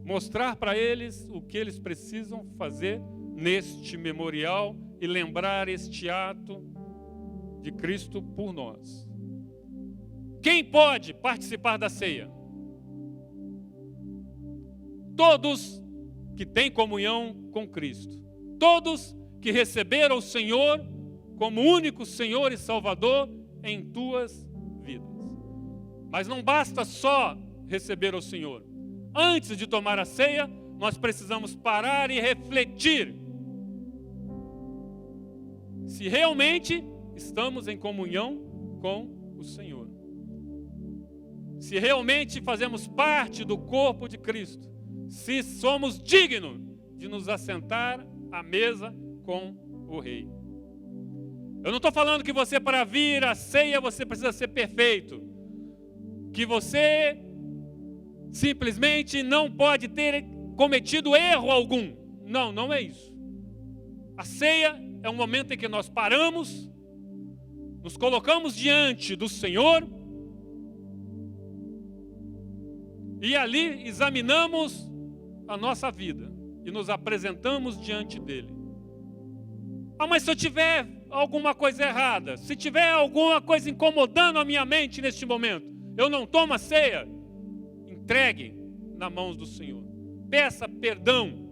mostrar para eles o que eles precisam fazer neste memorial e lembrar este ato de Cristo por nós. Quem pode participar da ceia? Todos que têm comunhão com Cristo. Todos que receberam o Senhor como único Senhor e Salvador em tuas vidas. Mas não basta só receber o Senhor. Antes de tomar a ceia, nós precisamos parar e refletir se realmente estamos em comunhão com o Senhor. Se realmente fazemos parte do corpo de Cristo. Se somos dignos de nos assentar à mesa com o Rei. Eu não estou falando que você, para vir à ceia, você precisa ser perfeito. Que você simplesmente não pode ter cometido erro algum. Não, não é isso. A ceia é um momento em que nós paramos, nos colocamos diante do Senhor e ali examinamos a nossa vida e nos apresentamos diante dele. Ah, mas se eu tiver alguma coisa errada, se tiver alguma coisa incomodando a minha mente neste momento, eu não tomo a ceia, entregue nas mãos do Senhor. Peça perdão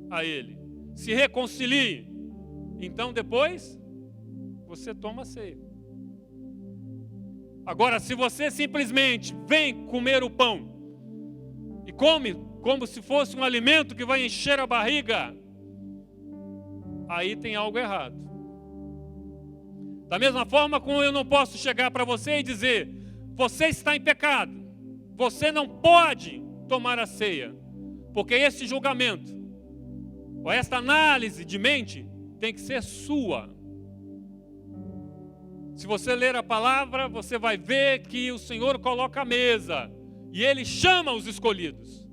a Ele. Se reconcilie. Então depois, você toma a ceia. Agora, se você simplesmente vem comer o pão e come como se fosse um alimento que vai encher a barriga, aí tem algo errado. Da mesma forma como eu não posso chegar para você e dizer: você está em pecado, você não pode tomar a ceia, porque esse julgamento, ou esta análise de mente, tem que ser sua. Se você ler a palavra, você vai ver que o Senhor coloca a mesa, e Ele chama os escolhidos.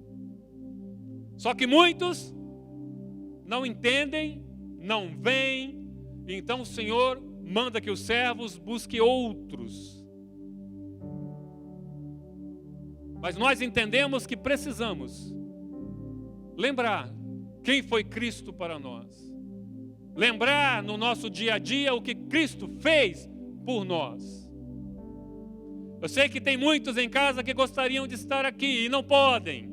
Só que muitos não entendem, não veem, e então o Senhor manda que os servos busquem outros. Mas nós entendemos que precisamos lembrar quem foi Cristo para nós. Lembrar no nosso dia a dia o que Cristo fez por nós. Eu sei que tem muitos em casa que gostariam de estar aqui e não podem.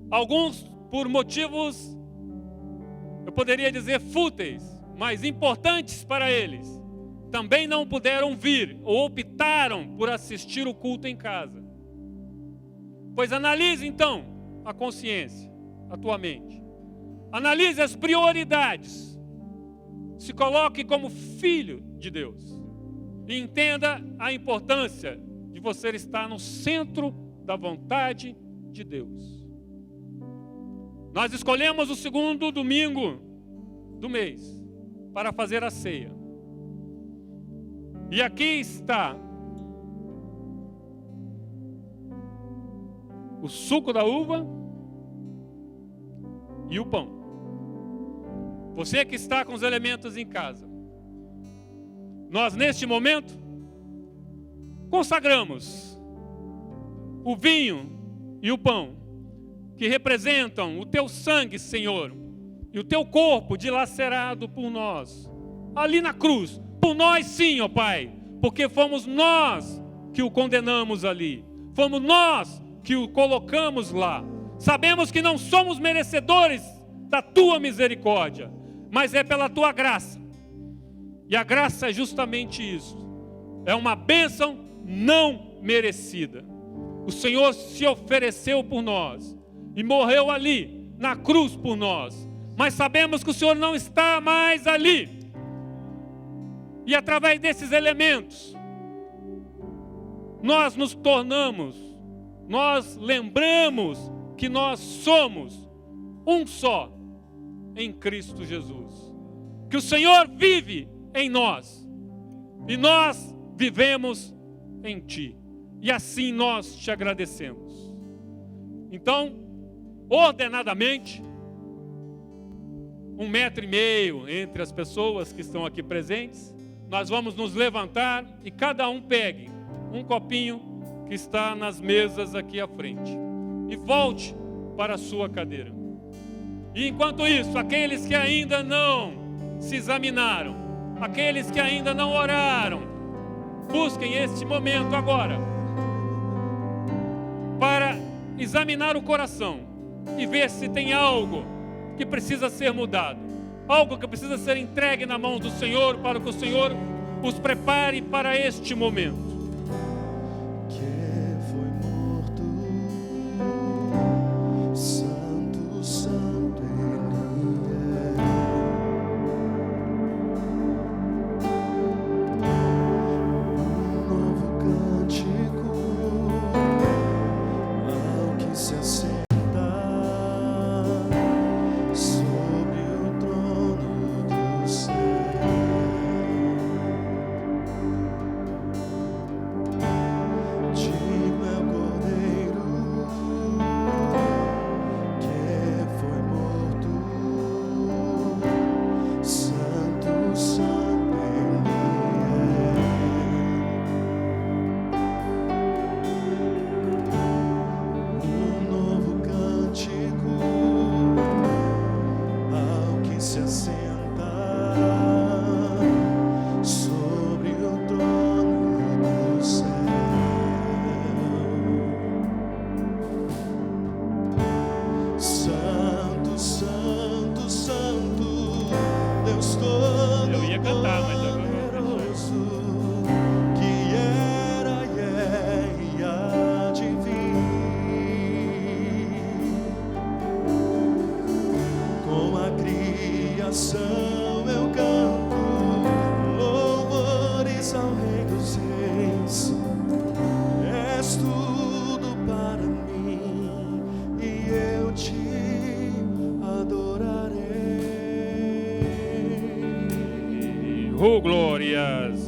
Alguns por motivos, eu poderia dizer fúteis, mas importantes para eles, também não puderam vir ou optaram por assistir o culto em casa. Pois analise então a consciência, a tua mente. Analise as prioridades. Se coloque como filho de Deus. E entenda a importância de você estar no centro da vontade de Deus. Nós escolhemos o segundo domingo do mês para fazer a ceia. E aqui está o suco da uva e o pão. Você que está com os elementos em casa. Nós, neste momento, consagramos o vinho e o pão, que representam o teu sangue, Senhor, e o teu corpo dilacerado por nós, ali na cruz, por nós sim, ó Pai, porque fomos nós que o condenamos ali, fomos nós que o colocamos lá. Sabemos que não somos merecedores da tua misericórdia, mas é pela tua graça. E a graça é justamente isso. É uma bênção não merecida. O Senhor se ofereceu por nós e morreu ali, na cruz por nós. Mas sabemos que o Senhor não está mais ali. E através desses elementos, nós nos tornamos, nós lembramos que nós somos um só em Cristo Jesus. Que o Senhor vive em nós e nós vivemos em Ti. E assim nós te agradecemos. Então, ordenadamente, 1,5 metro entre as pessoas que estão aqui presentes, nós vamos nos levantar e cada um pegue um copinho que que está nas mesas aqui à frente. E volte para a sua cadeira. E enquanto isso, aqueles que ainda não se examinaram, aqueles que ainda não oraram, busquem este momento agora para examinar o coração e ver se tem algo que precisa ser mudado, algo que precisa ser entregue na mão do Senhor, para que o Senhor os prepare para este momento. Oh, glórias!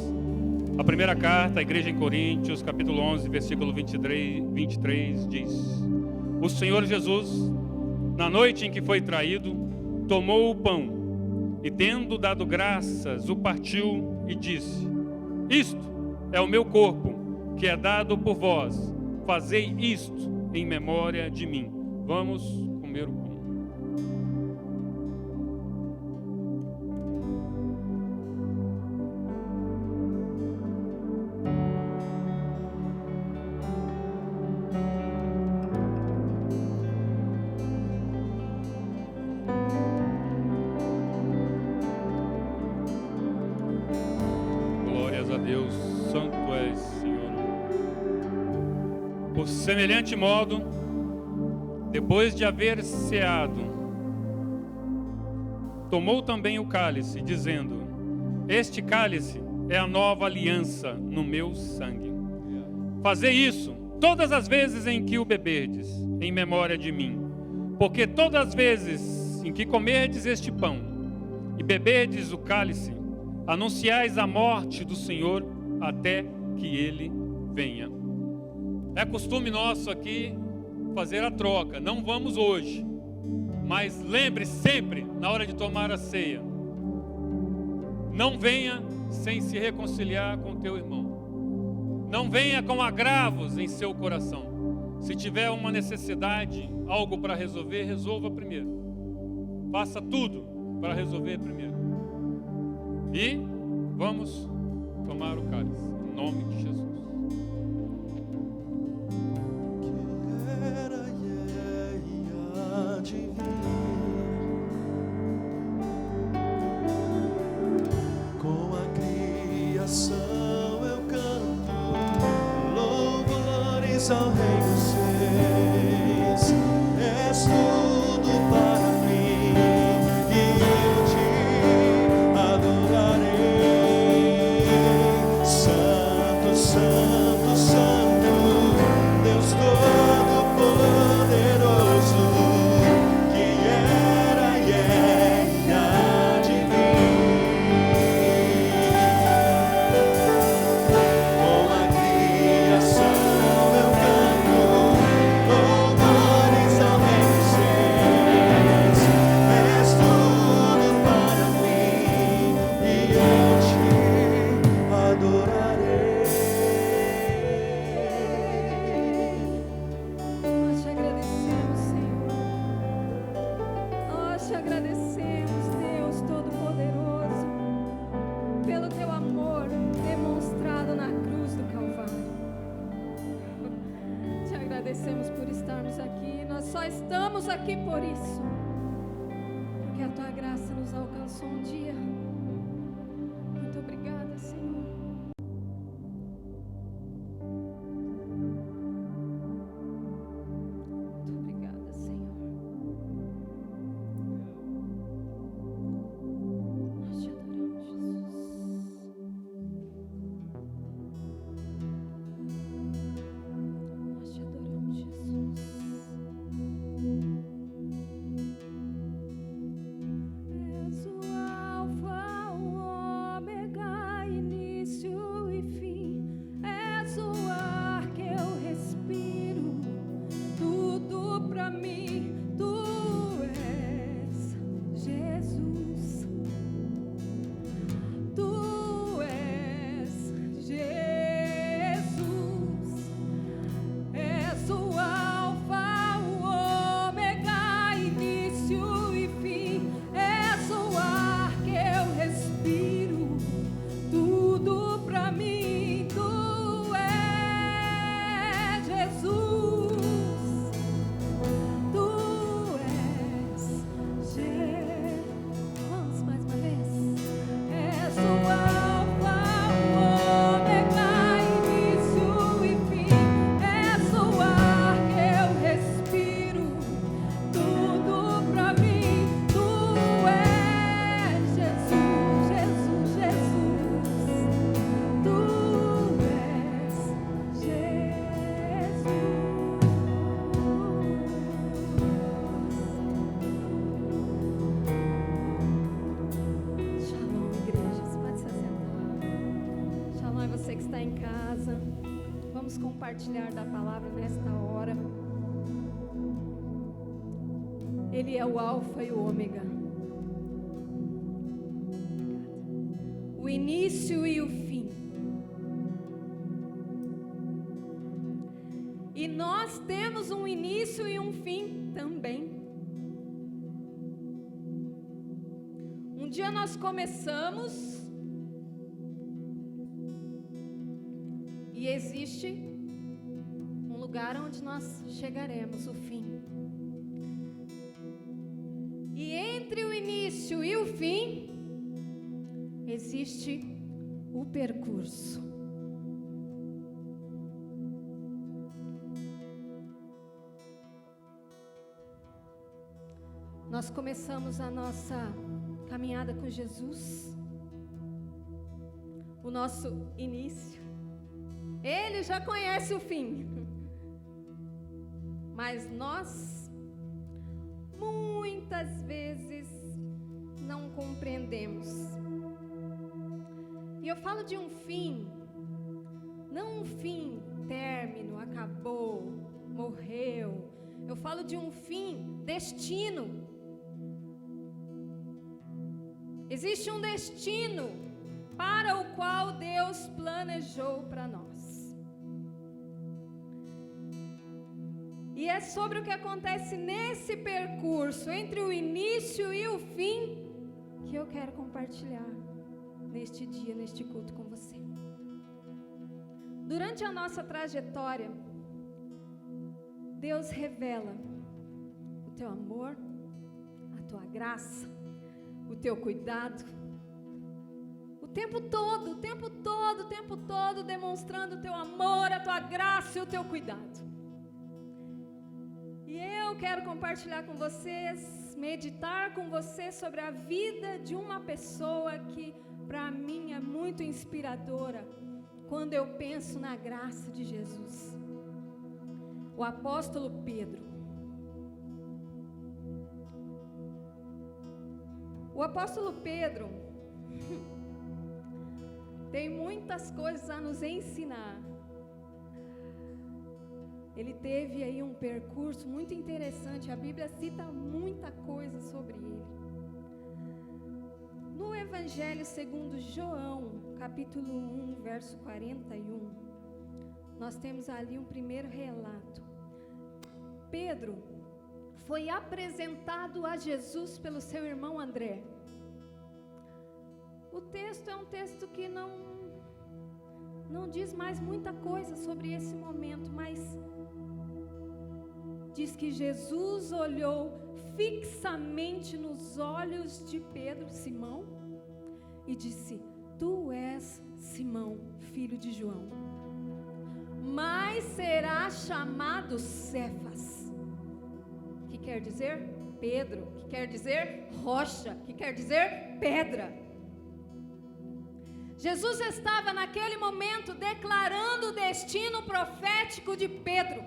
A primeira carta à igreja em Coríntios, capítulo 11, versículo 23 diz: O Senhor Jesus, na noite em que foi traído, tomou o pão e, tendo dado graças, o partiu e disse: Isto é o meu corpo, que é dado por vós. Fazei isto em memória de mim. Vamos comer o pão. Por semelhante modo, depois de haver ceado, tomou também o cálice, dizendo: Este cálice é a nova aliança no meu sangue. Fazei isso todas as vezes em que o beberdes, em memória de mim. Porque todas as vezes em que comerdes este pão e beberdes o cálice, anunciais a morte do Senhor até que Ele venha. É costume nosso aqui fazer a troca. Não vamos hoje, mas lembre sempre, na hora de tomar a ceia, não venha sem se reconciliar com teu irmão. Não venha com agravos em seu coração. Se tiver uma necessidade, algo para resolver, resolva primeiro. Faça tudo para resolver primeiro. E vamos tomar o cálice, em nome de Jesus. Com a criação eu canto louvores ao Rei dos Reis. És tudo para mim e eu te adorarei. Santo, Santo, Santo, Deus Todo-Poderoso, com a criação eu canto só estamos aqui por isso, porque a tua graça nos alcançou um dia. Muito obrigada, Senhor. Muito obrigada, Senhor. Nós te adoramos, Jesus. Nós te adoramos, Jesus. És o Alfa, o Ômega, início e fim. És o ar que eu respiro, tudo pra mim. Tu és Jesus. Tu és Jesus. És o Alfa, o Ômega, início e fim. És o ar que eu respiro, tudo pra mim. Tu és Jesus. Tu és Jesus. Vamos mais uma vez. És o Alfa, o Ômega, início e fim. És o ar que eu respiro, tudo pra mim. Tu és Jesus, Jesus, Jesus. Tu és Jesus. Shalom, igreja. Você pode se assentar. Shalom é você que está em casa. Vamos compartilhar da palavra nesta hora. Ele é o Alfa e o Ômega, o início e o fim. E nós temos um início e um fim também. Um dia nós começamos e existe um lugar onde nós chegaremos, o fim. E entre o início e o fim existe o percurso. Nós começamos a nossa caminhada com Jesus, o nosso início. Ele já conhece o fim, mas nós muitas vezes não compreendemos. E eu falo de um fim, não um fim, término, acabou, morreu. Eu falo de um fim, destino. Existe um destino para o qual Deus planejou para nós. E é sobre o que acontece nesse percurso, entre o início e o fim, que eu quero compartilhar neste dia, neste culto com você. Durante a nossa trajetória, Deus revela o teu amor, a tua graça, o teu cuidado, o tempo todo, o tempo todo, o tempo todo, demonstrando o teu amor, a tua graça e o teu cuidado. E eu quero compartilhar com vocês, meditar com vocês sobre a vida de uma pessoa que para mim é muito inspiradora quando eu penso na graça de Jesus. O apóstolo Pedro. O apóstolo Pedro tem muitas coisas a nos ensinar. Ele teve aí um percurso muito interessante. A Bíblia cita muita coisa sobre ele. No Evangelho segundo João, capítulo 1, verso 41, nós temos ali um primeiro relato. Pedro foi apresentado a Jesus pelo seu irmão André. O texto é um texto que não diz mais muita coisa sobre esse momento, mas diz que Jesus olhou fixamente nos olhos de Pedro, Simão, e disse: tu és Simão, filho de João, mas será chamado Cefas, que quer dizer Pedro, que quer dizer rocha, que quer dizer pedra. Jesus estava naquele momento declarando o destino profético de Pedro,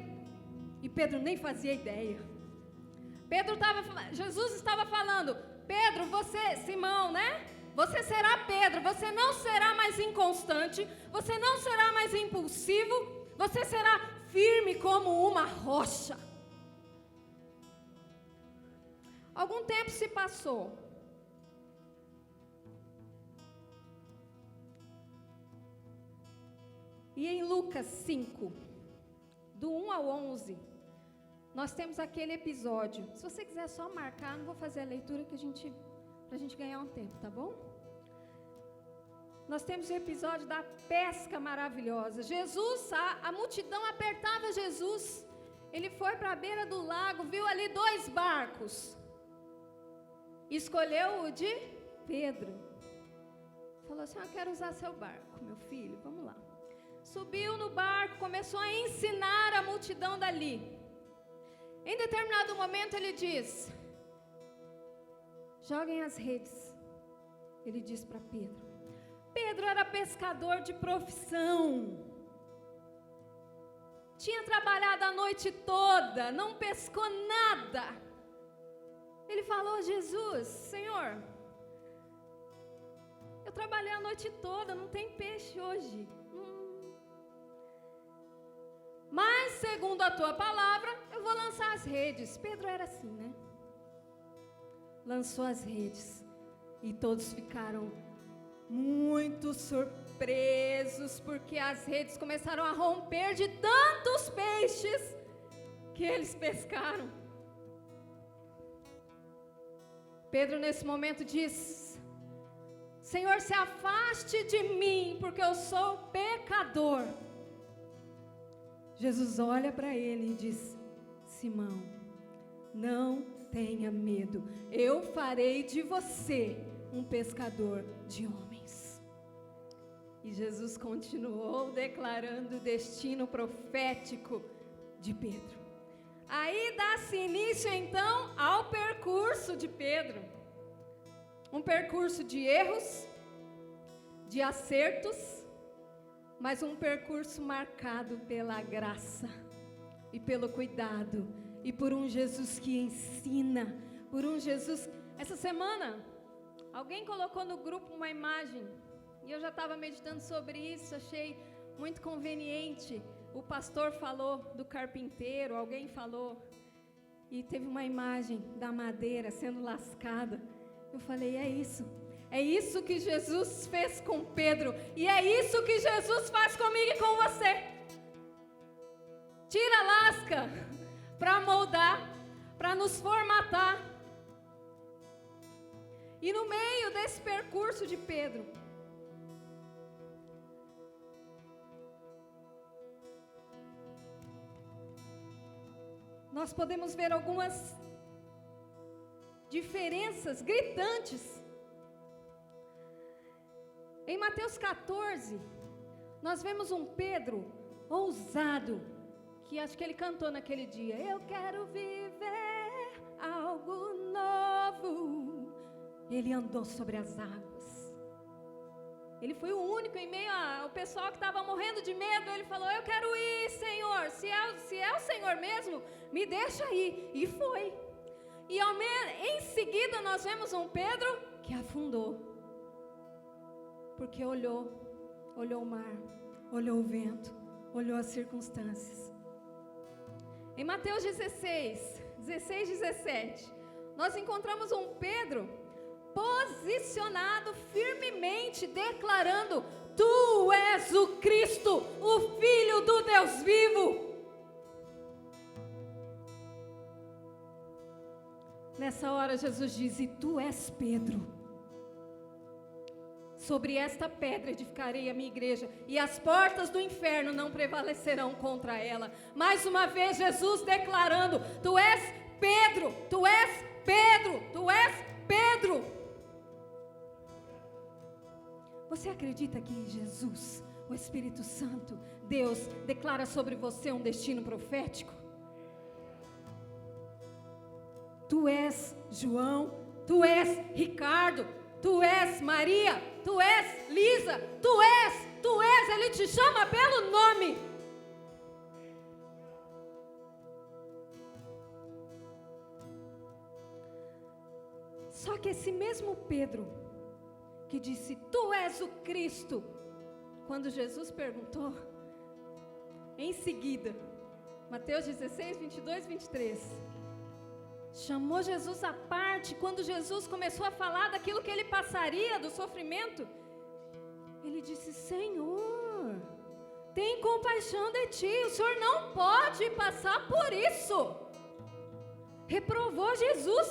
e Pedro nem fazia ideia. Jesus estava falando: Pedro, você, Simão, né? Você será Pedro, você não será mais inconstante, você não será mais impulsivo, você será firme como uma rocha. Algum tempo se passou. E em Lucas 5, do 1 ao 11, nós temos aquele episódio. Se você quiser só marcar, não vou fazer a leitura pra gente ganhar um tempo, tá bom? Nós temos o episódio da pesca maravilhosa. Jesus, a multidão apertava Jesus. Ele foi para a beira do lago, viu ali 2 barcos. Escolheu o de Pedro. Falou assim: eu quero usar seu barco, meu filho, vamos lá. Subiu no barco, começou a ensinar a multidão dali. Em determinado momento ele diz: joguem as redes. Ele diz para Pedro. Pedro era pescador de profissão. Tinha trabalhado a noite toda, não pescou nada. Ele falou: Jesus, Senhor, eu trabalhei a noite toda, não tem peixe hoje. Mas, segundo a tua palavra, eu vou lançar as redes. Pedro era assim, né? Lançou as redes. E todos ficaram muito surpresos, porque as redes começaram a romper de tantos peixes que eles pescaram. Pedro, nesse momento, diz: Senhor, se afaste de mim, porque eu sou pecador. Jesus olha para ele e diz: Simão, não tenha medo, eu farei de você um pescador de homens. E Jesus continuou declarando o destino profético de Pedro. Aí dá-se início então ao percurso de Pedro. Um percurso de erros, de acertos, mas um percurso marcado pela graça e pelo cuidado e por um Jesus que ensina, por um Jesus. Essa semana alguém colocou no grupo uma imagem e eu já estava meditando sobre isso, achei muito conveniente. O pastor falou do carpinteiro, alguém falou, e teve uma imagem da madeira sendo lascada. Eu falei: é isso que Jesus fez com Pedro, e é isso que Jesus faz comigo e com você. Tira a lasca para moldar, para nos formatar. E no meio desse percurso de Pedro, nós podemos ver algumas diferenças gritantes. Em Mateus 14, nós vemos um Pedro ousado, que acho que ele cantou naquele dia: eu quero viver algo novo. Ele andou sobre as águas. Ele foi o único em meio ao pessoal que estava morrendo de medo. Ele falou: eu quero ir, Senhor, se é o Senhor mesmo, me deixa ir. E foi. E em seguida nós vemos um Pedro que afundou. Porque olhou o mar, olhou o vento, olhou as circunstâncias. Em Mateus 16, 17, nós encontramos um Pedro posicionado firmemente, declarando: tu és o Cristo, o Filho do Deus vivo. Nessa hora Jesus diz: e tu és Pedro, sobre esta pedra edificarei a minha igreja, e as portas do inferno não prevalecerão contra ela. Mais uma vez Jesus declarando: tu és Pedro, tu és Pedro, tu és Pedro. Você acredita que Jesus, o Espírito Santo, Deus, declara sobre você um destino profético? Tu és João, tu és Ricardo, tu és Maria, tu és Lisa, tu és, Ele te chama pelo nome. Só que esse mesmo Pedro, que disse, tu és o Cristo, quando Jesus perguntou, em seguida, Mateus 16, 22, 23, chamou Jesus à parte, quando Jesus começou a falar daquilo que ele passaria, do sofrimento, ele disse, Senhor, tem compaixão de ti, o Senhor não pode passar por isso. Reprovou Jesus,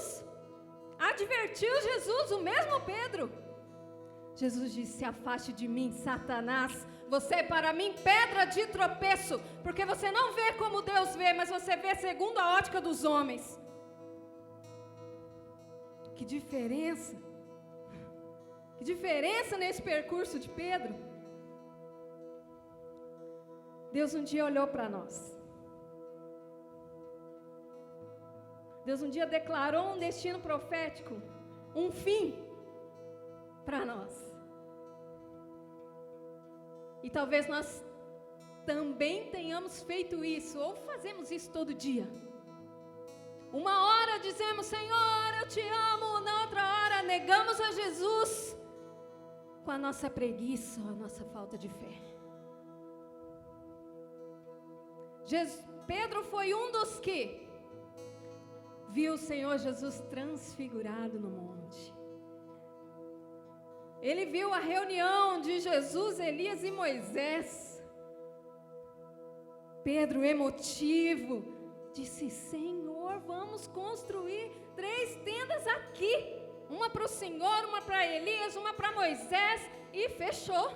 advertiu Jesus, o mesmo Pedro. Jesus disse, afaste de mim, Satanás, você é para mim pedra de tropeço, porque você não vê como Deus vê, mas você vê segundo a ótica dos homens. Que diferença nesse percurso de Pedro. Deus um dia olhou para nós. Deus um dia declarou um destino profético, um fim para nós. E talvez nós também tenhamos feito isso, ou fazemos isso todo dia. Uma hora dizemos, Senhor, eu te amo, na outra hora negamos a Jesus com a nossa preguiça, a nossa falta de fé. Pedro foi um dos que viu o Senhor Jesus transfigurado no monte. Ele viu a reunião de Jesus, Elias e Moisés. Pedro, emotivo, disse, Senhor, vamos construir 3 tendas aqui. Uma para o Senhor, uma para Elias, uma para Moisés. E fechou.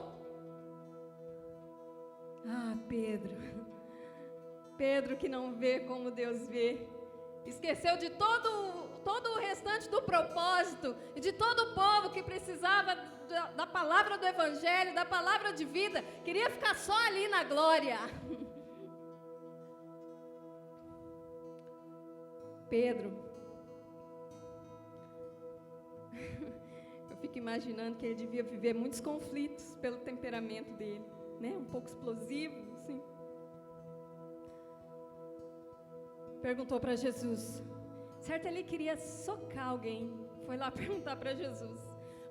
Ah, Pedro que não vê como Deus vê. Esqueceu de todo o restante do propósito. E de todo o povo que precisava da palavra do Evangelho, da palavra de vida. Queria ficar só ali na glória. Pedro, eu fico imaginando que ele devia viver muitos conflitos pelo temperamento dele, né? Um pouco explosivo, assim. Perguntou para Jesus, certo, ele queria socar alguém, foi lá perguntar para Jesus,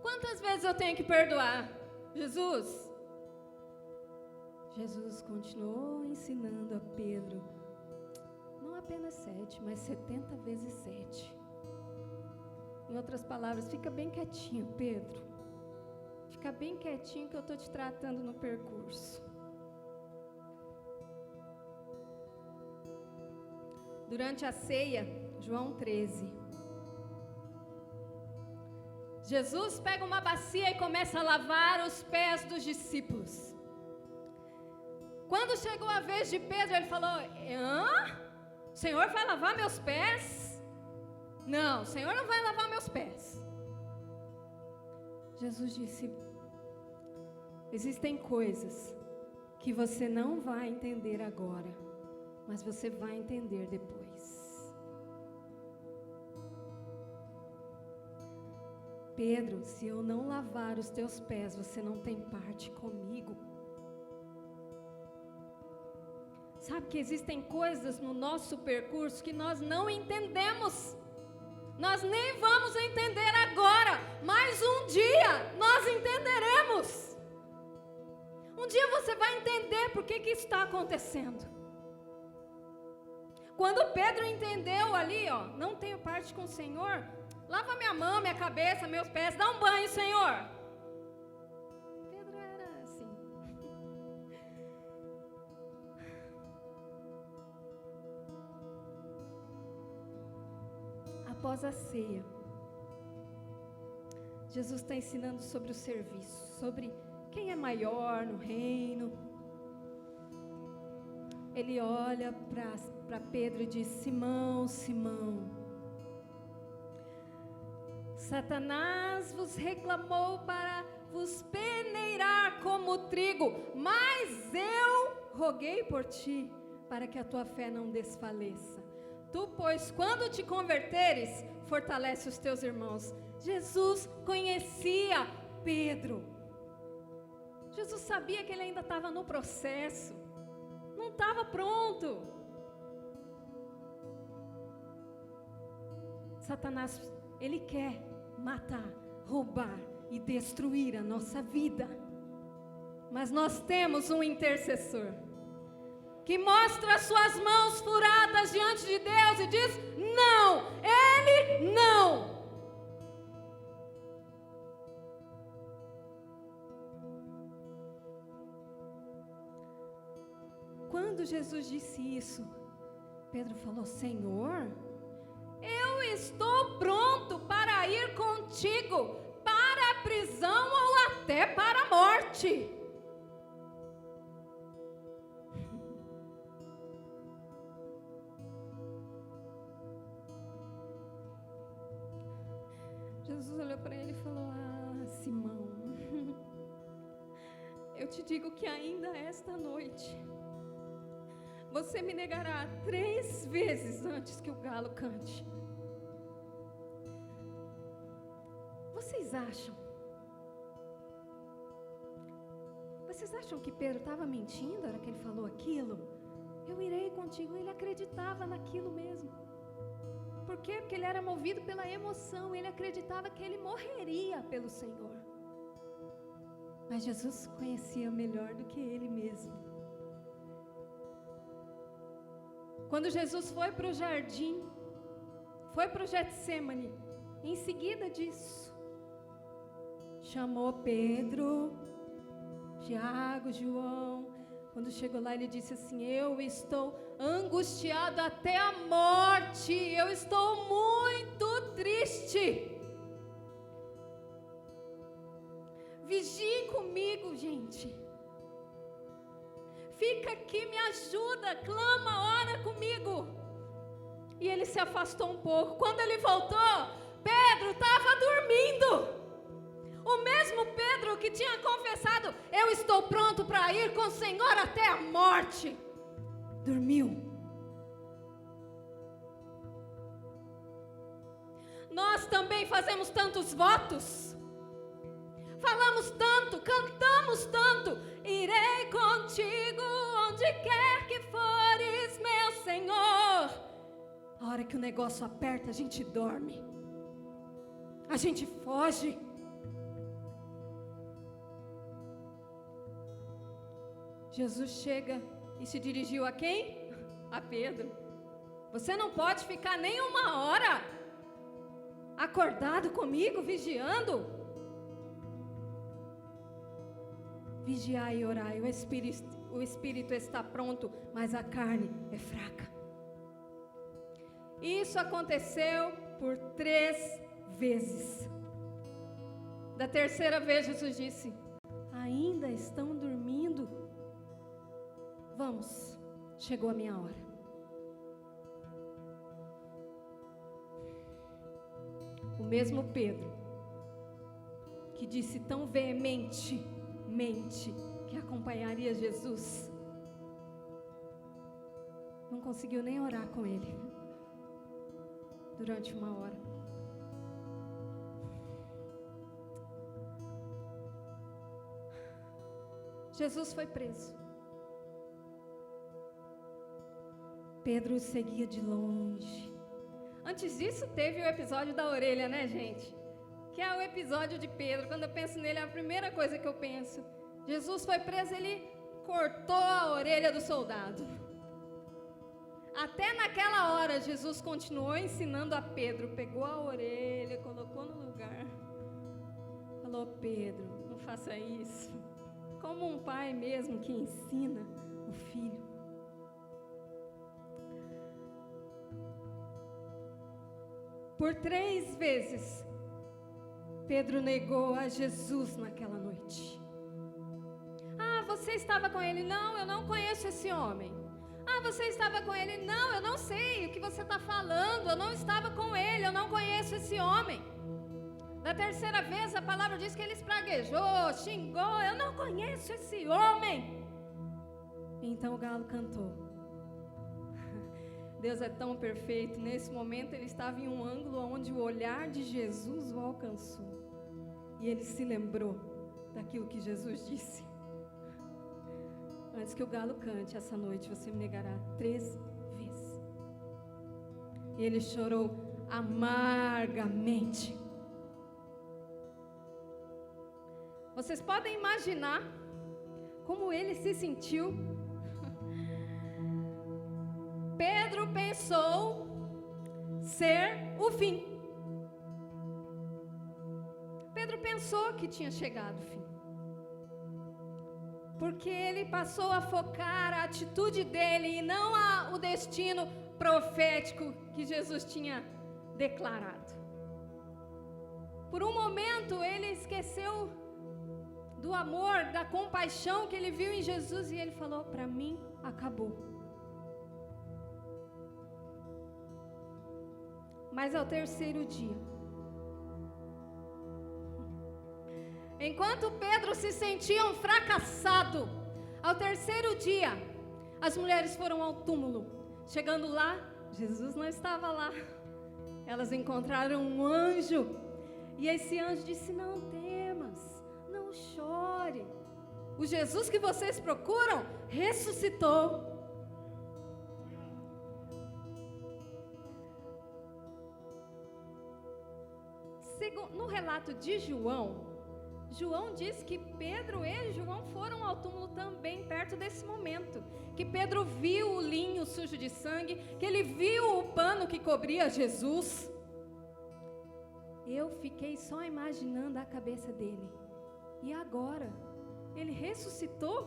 quantas vezes eu tenho que perdoar? Jesus continuou ensinando a Pedro, não apenas 7, mas 70 vezes 7. Em outras palavras, fica bem quietinho, Pedro. Fica bem quietinho que eu estou te tratando no percurso. Durante a ceia, João 13. Jesus pega uma bacia e começa a lavar os pés dos discípulos. Quando chegou a vez de Pedro, ele falou, o Senhor vai lavar meus pés? Não, o Senhor não vai lavar meus pés. Jesus disse, existem coisas que você não vai entender agora, mas você vai entender depois. Pedro, se eu não lavar os teus pés, você não tem parte comigo. Sabe que existem coisas no nosso percurso que nós não entendemos. Nós nem vamos entender agora, mas um dia nós entenderemos. Um dia você vai entender por que está acontecendo. Quando Pedro entendeu ali, não tenho parte com o Senhor, lava minha mão, minha cabeça, meus pés, dá um banho, Senhor. Pedro era assim. Após a ceia, Jesus está ensinando sobre o serviço, sobre quem é maior no reino. Ele olha para Pedro e diz: Simão, Simão, Satanás vos reclamou para vos peneirar como trigo, mas eu roguei por ti, para que a tua fé não desfaleça. Tu, pois, quando te converteres, fortalece os teus irmãos. Jesus conhecia Pedro. Jesus sabia que ele ainda estava no processo, não estava pronto. Satanás, ele quer matar, roubar e destruir a nossa vida. Mas nós temos um intercessor que mostra as suas mãos furadas diante de Deus e diz: não, ele não. Quando Jesus disse isso, Pedro falou: Senhor, eu estou pronto para ir contigo para a prisão ou até para a morte. Jesus olhou para ele e falou: ah, Simão, eu te digo que ainda esta noite você me negará 3 vezes antes que o galo cante. Vocês acham que Pedro estava mentindo na hora que ele falou aquilo? Eu irei contigo. Ele acreditava naquilo mesmo. Por quê? Porque ele era movido pela emoção. Ele acreditava que ele morreria pelo Senhor. Mas Jesus conhecia melhor do que ele mesmo. Quando Jesus foi para o jardim, foi para o Getsêmani, em seguida disso, chamou Pedro, Tiago, João. Quando chegou lá, ele disse assim: eu estou angustiado até a morte, eu estou muito triste. Vigie comigo, gente. Fica aqui, me ajuda, clama, ora comigo. E ele se afastou um pouco. Quando ele voltou, Pedro estava dormindo. O mesmo Pedro que tinha confessado: eu estou pronto para ir com o Senhor até a morte, dormiu. Nós também fazemos tantos votos, falamos tanto, cantamos tanto: irei contigo onde quer que fores, meu Senhor. A hora que o negócio aperta, a gente dorme, a gente foge. Jesus chega e se dirigiu a quem? A Pedro. Você não pode ficar nem 1 hora acordado comigo, vigiando? Vigiai e orai. O espírito está pronto, mas a carne é fraca. Isso aconteceu por 3 vezes. Da 3ª vez, Jesus disse: ainda estão dormindo? Vamos, chegou a minha hora. O mesmo Pedro que disse tão veementemente que acompanharia Jesus, não conseguiu nem orar com ele durante 1 hora. Jesus foi preso. Pedro seguia de longe. Antes disso, teve o episódio da orelha, né, gente? Que é o episódio de Pedro. Quando eu penso nele, é a primeira coisa que eu penso. Jesus foi preso, ele cortou a orelha do soldado. Até naquela hora, Jesus continuou ensinando a Pedro. Pegou a orelha, colocou no lugar. Falou: Pedro, não faça isso. Como um pai mesmo que ensina o filho. Por 3 vezes, Pedro negou a Jesus naquela noite. Ah, você estava com ele? Não, eu não conheço esse homem. Ah, você estava com ele? Não, eu não sei o que você está falando. Eu não estava com ele, eu não conheço esse homem. Da terceira vez a palavra diz que ele espraguejou, xingou. Eu não conheço esse homem. Então o galo cantou. Deus é tão perfeito. Nesse momento ele estava em um ângulo onde o olhar de Jesus o alcançou. E ele se lembrou daquilo que Jesus disse. Antes que o galo cante, essa noite você me negará 3 vezes. E ele chorou amargamente. Vocês podem imaginar como ele se sentiu? Pedro pensou ser o fim. Pedro pensou que tinha chegado o fim. Porque ele passou a focar a atitude dele e não o destino profético que Jesus tinha declarado. Por um momento ele esqueceu do amor, da compaixão que ele viu em Jesus e ele falou: para mim acabou. Mas ao terceiro dia, enquanto Pedro se sentia um fracassado, ao terceiro dia, as mulheres foram ao túmulo. Chegando lá, Jesus não estava lá. Elas encontraram um anjo. E esse anjo disse: não temas, não chore. O Jesus que vocês procuram ressuscitou. No relato de João diz que Pedro e João foram ao túmulo também perto desse momento. Que Pedro viu o linho sujo de sangue, que ele viu o pano que cobria Jesus. Eu fiquei só imaginando a cabeça dele. E agora? Ele ressuscitou?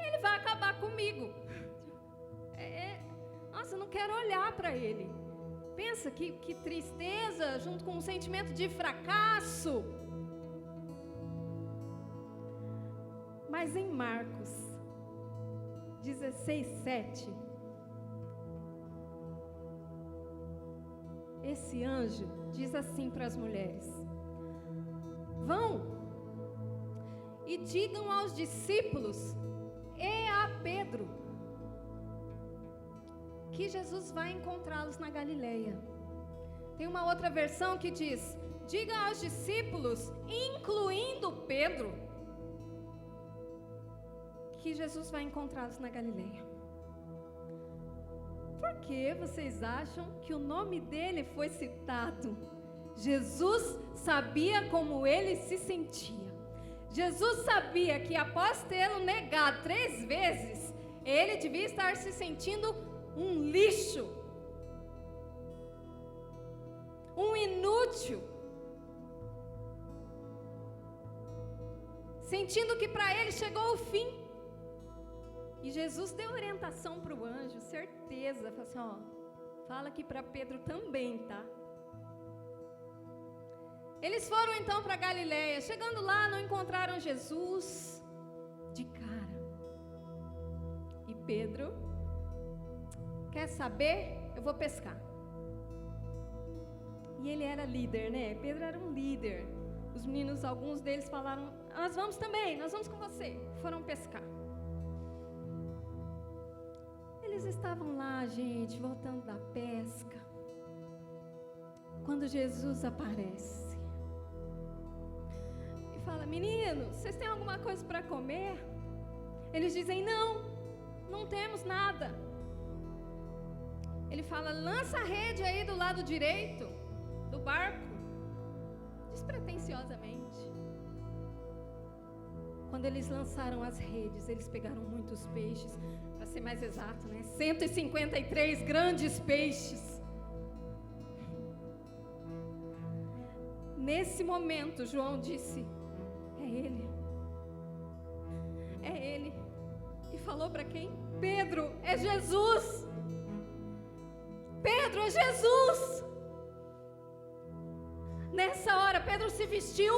Ele vai acabar comigo. Nossa, eu não quero olhar para ele. Pensa que tristeza, junto com um sentimento de fracasso. Mas em Marcos 16:7, esse anjo diz assim para as mulheres: vão e digam aos discípulos e a Pedro que Jesus vai encontrá-los na Galileia. Tem uma outra versão que diz: diga aos discípulos, incluindo Pedro, que Jesus vai encontrá-los na Galileia. Por que vocês acham que o nome dele foi citado? Jesus sabia como ele se sentia. Jesus sabia que após tê-lo negado 3 vezes, ele devia estar se sentindo um lixo, um inútil, sentindo que para ele chegou o fim. E Jesus deu orientação para o anjo, certeza, falou assim: fala aqui para Pedro também, tá? Eles foram então para Galileia. Chegando lá, não encontraram Jesus de cara. E Pedro: quer saber? Eu vou pescar. E ele era líder, né? Pedro era um líder. Os meninos, alguns deles falaram: nós vamos também, nós vamos com você. Foram pescar. Eles estavam lá, gente, voltando da pesca, quando Jesus aparece e fala: meninos, vocês têm alguma coisa para comer? Eles dizem: não temos nada. Ele fala: lança a rede aí do lado direito do barco, despretensiosamente. Quando eles lançaram as redes, eles pegaram muitos peixes, para ser mais exato, né? 153 grandes peixes. Nesse momento, João disse: é ele. É ele. E falou para quem? Pedro, é Jesus. Pedro, é Jesus. Nessa hora, Pedro se vestiu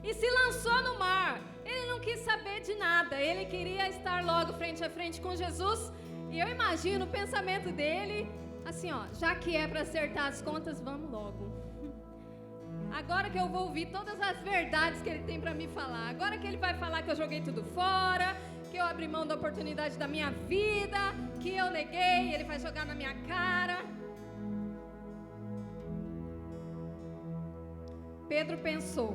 e se lançou no mar. Ele não quis saber de nada, ele queria estar logo frente a frente com Jesus. E eu imagino o pensamento dele, assim, ó, já que é para acertar as contas, vamos logo. Agora que eu vou ouvir todas as verdades que ele tem para me falar, agora que ele vai falar que eu joguei tudo fora, que eu abri mão da oportunidade da minha vida, que eu neguei, ele vai jogar na minha cara. Pedro pensou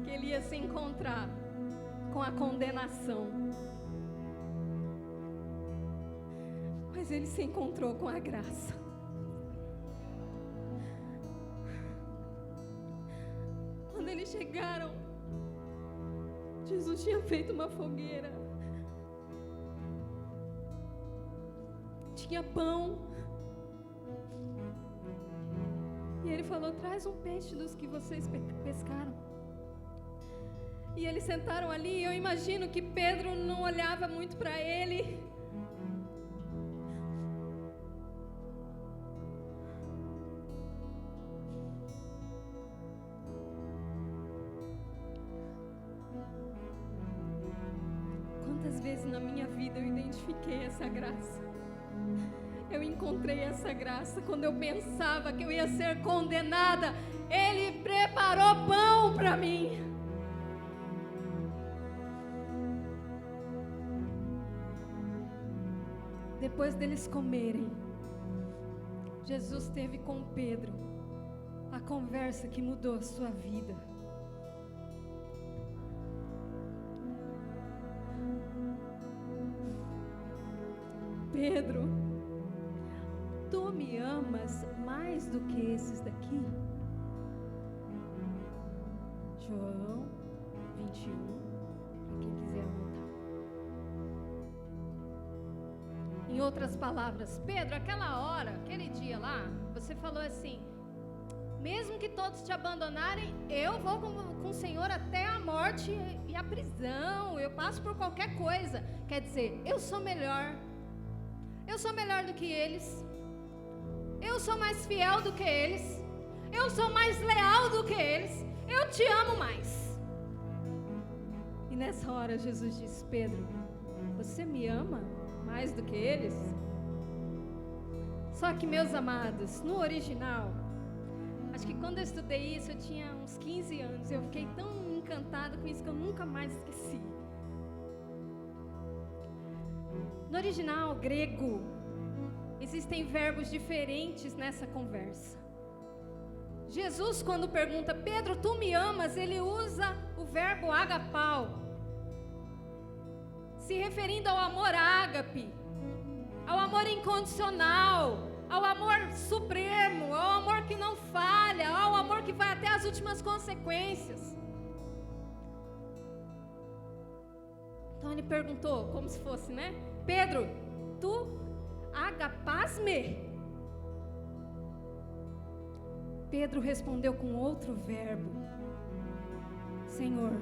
que ele ia se encontrar com a condenação, mas ele se encontrou com a graça. Quando eles chegaram, Jesus tinha feito uma fogueira, tinha pão, e ele falou: traz um peixe dos que vocês pescaram. E eles sentaram ali, e eu imagino que Pedro não olhava muito para ele. Quantas vezes na minha vida eu identifiquei essa graça? Eu encontrei essa graça quando eu pensava que eu ia ser condenada. Ele preparou pão para mim. Depois deles comerem, Jesus teve com Pedro a conversa que mudou a sua vida. Pedro, tu me amas mais do que esses daqui? João 21, para quem quiser anotar. Em outras palavras, Pedro, aquela hora, aquele dia lá, você falou assim: mesmo que todos te abandonarem, eu vou com o Senhor até a morte e a prisão, eu passo por qualquer coisa. Quer dizer, eu sou melhor. Eu sou melhor do que eles. Eu sou mais fiel do que eles. Eu sou mais leal do que eles. Eu te amo mais. E nessa hora Jesus disse: Pedro, você me ama mais do que eles? Só que, meus amados, no original, acho que quando eu estudei isso, eu tinha uns 15 anos. Eu fiquei tão encantada com isso que eu nunca mais esqueci. No original grego, existem verbos diferentes nessa conversa. Jesus, quando pergunta: Pedro, tu me amas? Ele usa o verbo agapau, se referindo ao amor ágape, ao amor incondicional, ao amor supremo, ao amor que não falha, ao amor que vai até as últimas consequências. Então ele perguntou, como se fosse, né? Pedro, tu agapas-me? Pedro respondeu com outro verbo, Senhor,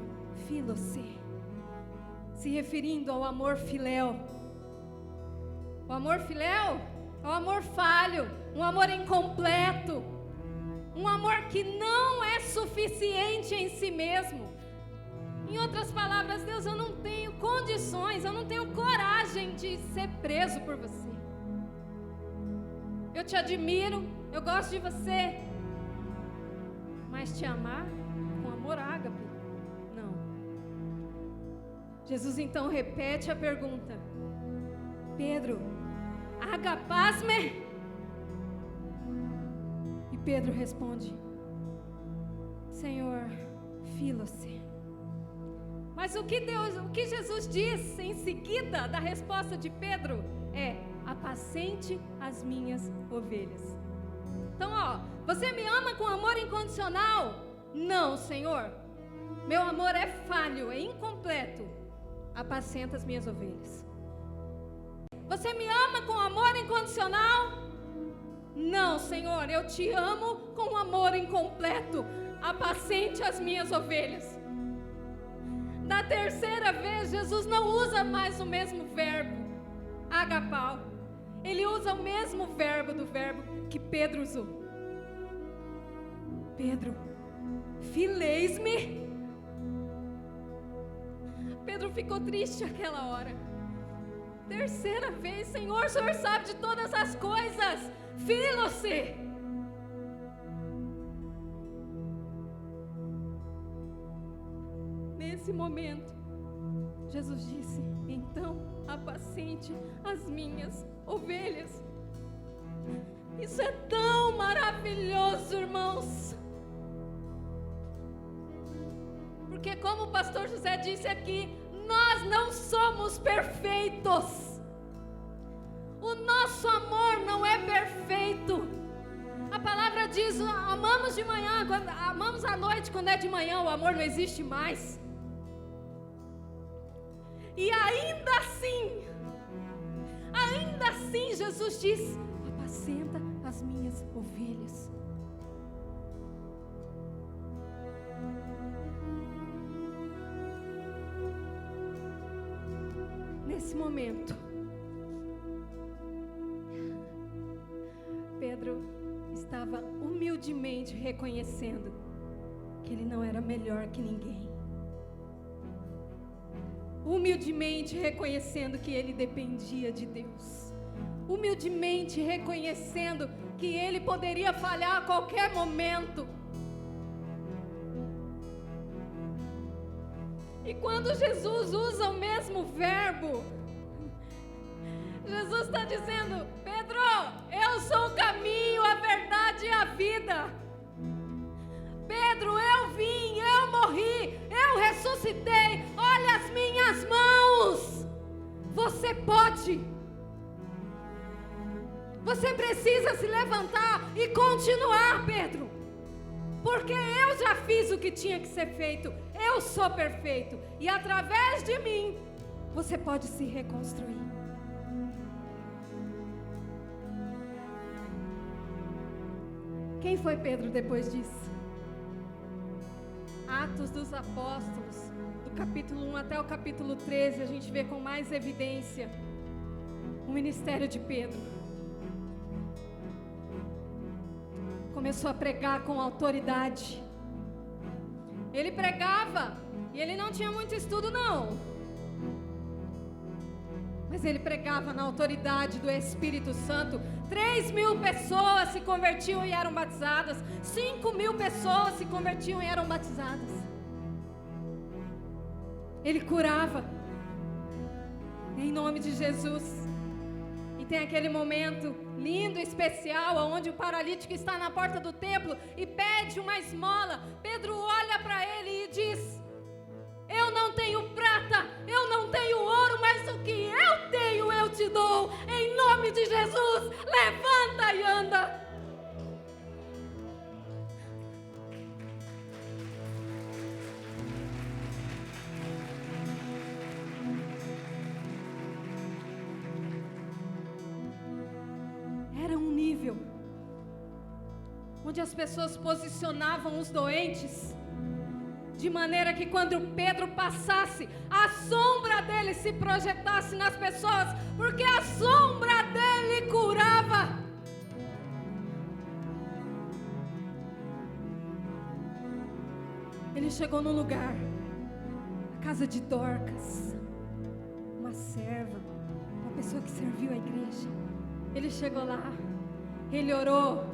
filosê, se referindo ao amor filéu. O amor filéu é o amor falho, um amor incompleto, um amor que não é suficiente em si mesmo. Em outras palavras, Deus, eu não tenho condições, eu não tenho coragem de ser preso por você. Eu te admiro, eu gosto de você, mas te amar com amor ágape, não. Jesus então repete a pergunta: Pedro, agapás-me? E Pedro responde: Senhor, filosê. Mas o que Jesus diz em seguida da resposta de Pedro é: apacente as minhas ovelhas. Então, ó, você me ama com amor incondicional? Não, Senhor. Meu amor é falho, é incompleto. Apacenta as minhas ovelhas. Você me ama com amor incondicional? Não, Senhor, eu te amo com amor incompleto. Apacente as minhas ovelhas. Na terceira vez, Jesus não usa mais o mesmo verbo, agapau. Ele usa o mesmo verbo do verbo que Pedro usou. Pedro, fileis-me? Pedro ficou triste aquela hora. Terceira vez, Senhor, o Senhor sabe de todas as coisas. Filo-se. Nesse momento, Jesus disse: então, apacente as minhas ovelhas. Isso é tão maravilhoso, irmãos. Porque como o pastor José disse aqui, nós não somos perfeitos. O nosso amor não é perfeito. A palavra diz: amamos de manhã, amamos à noite, quando é de manhã o amor não existe mais. E ainda assim Jesus diz: apacenta as minhas ovelhas. Nesse momento, Pedro estava humildemente reconhecendo que ele não era melhor que ninguém. Humildemente reconhecendo que ele dependia de Deus. Humildemente reconhecendo que ele poderia falhar a qualquer momento. E quando Jesus usa o mesmo verbo, Jesus está dizendo: Pedro, eu sou o caminho, a verdade e a vida. Pedro, eu vim, eu morri, eu ressuscitei, olha as minhas mãos. Você pode. Você precisa se levantar e continuar, Pedro. Porque eu já fiz o que tinha que ser feito. Eu sou perfeito. E através de mim, você pode se reconstruir. Quem foi Pedro depois disso? Atos dos Apóstolos, do capítulo 1 até o capítulo 13, a gente vê com mais evidência o ministério de Pedro. Começou a pregar com autoridade. Ele pregava, e ele não tinha muito estudo não, mas ele pregava na autoridade do Espírito Santo. 3.000 pessoas se convertiam e eram batizadas. 5.000 pessoas se convertiam e eram batizadas. Ele curava em nome de Jesus. E tem aquele momento lindo, especial, onde o paralítico está na porta do templo e pede uma esmola. Pedro olha para ele e diz: eu não tenho prata, eu não tenho ouro, mas o que eu tenho eu te dou. Em nome de Jesus, levanta e anda. Era um nível onde as pessoas posicionavam os doentes de maneira que quando Pedro passasse, a sombra dele se projetasse nas pessoas, porque a sombra dele curava. Ele chegou num lugar, a casa de Dorcas, uma serva, uma pessoa que serviu a igreja. Ele chegou lá, ele orou,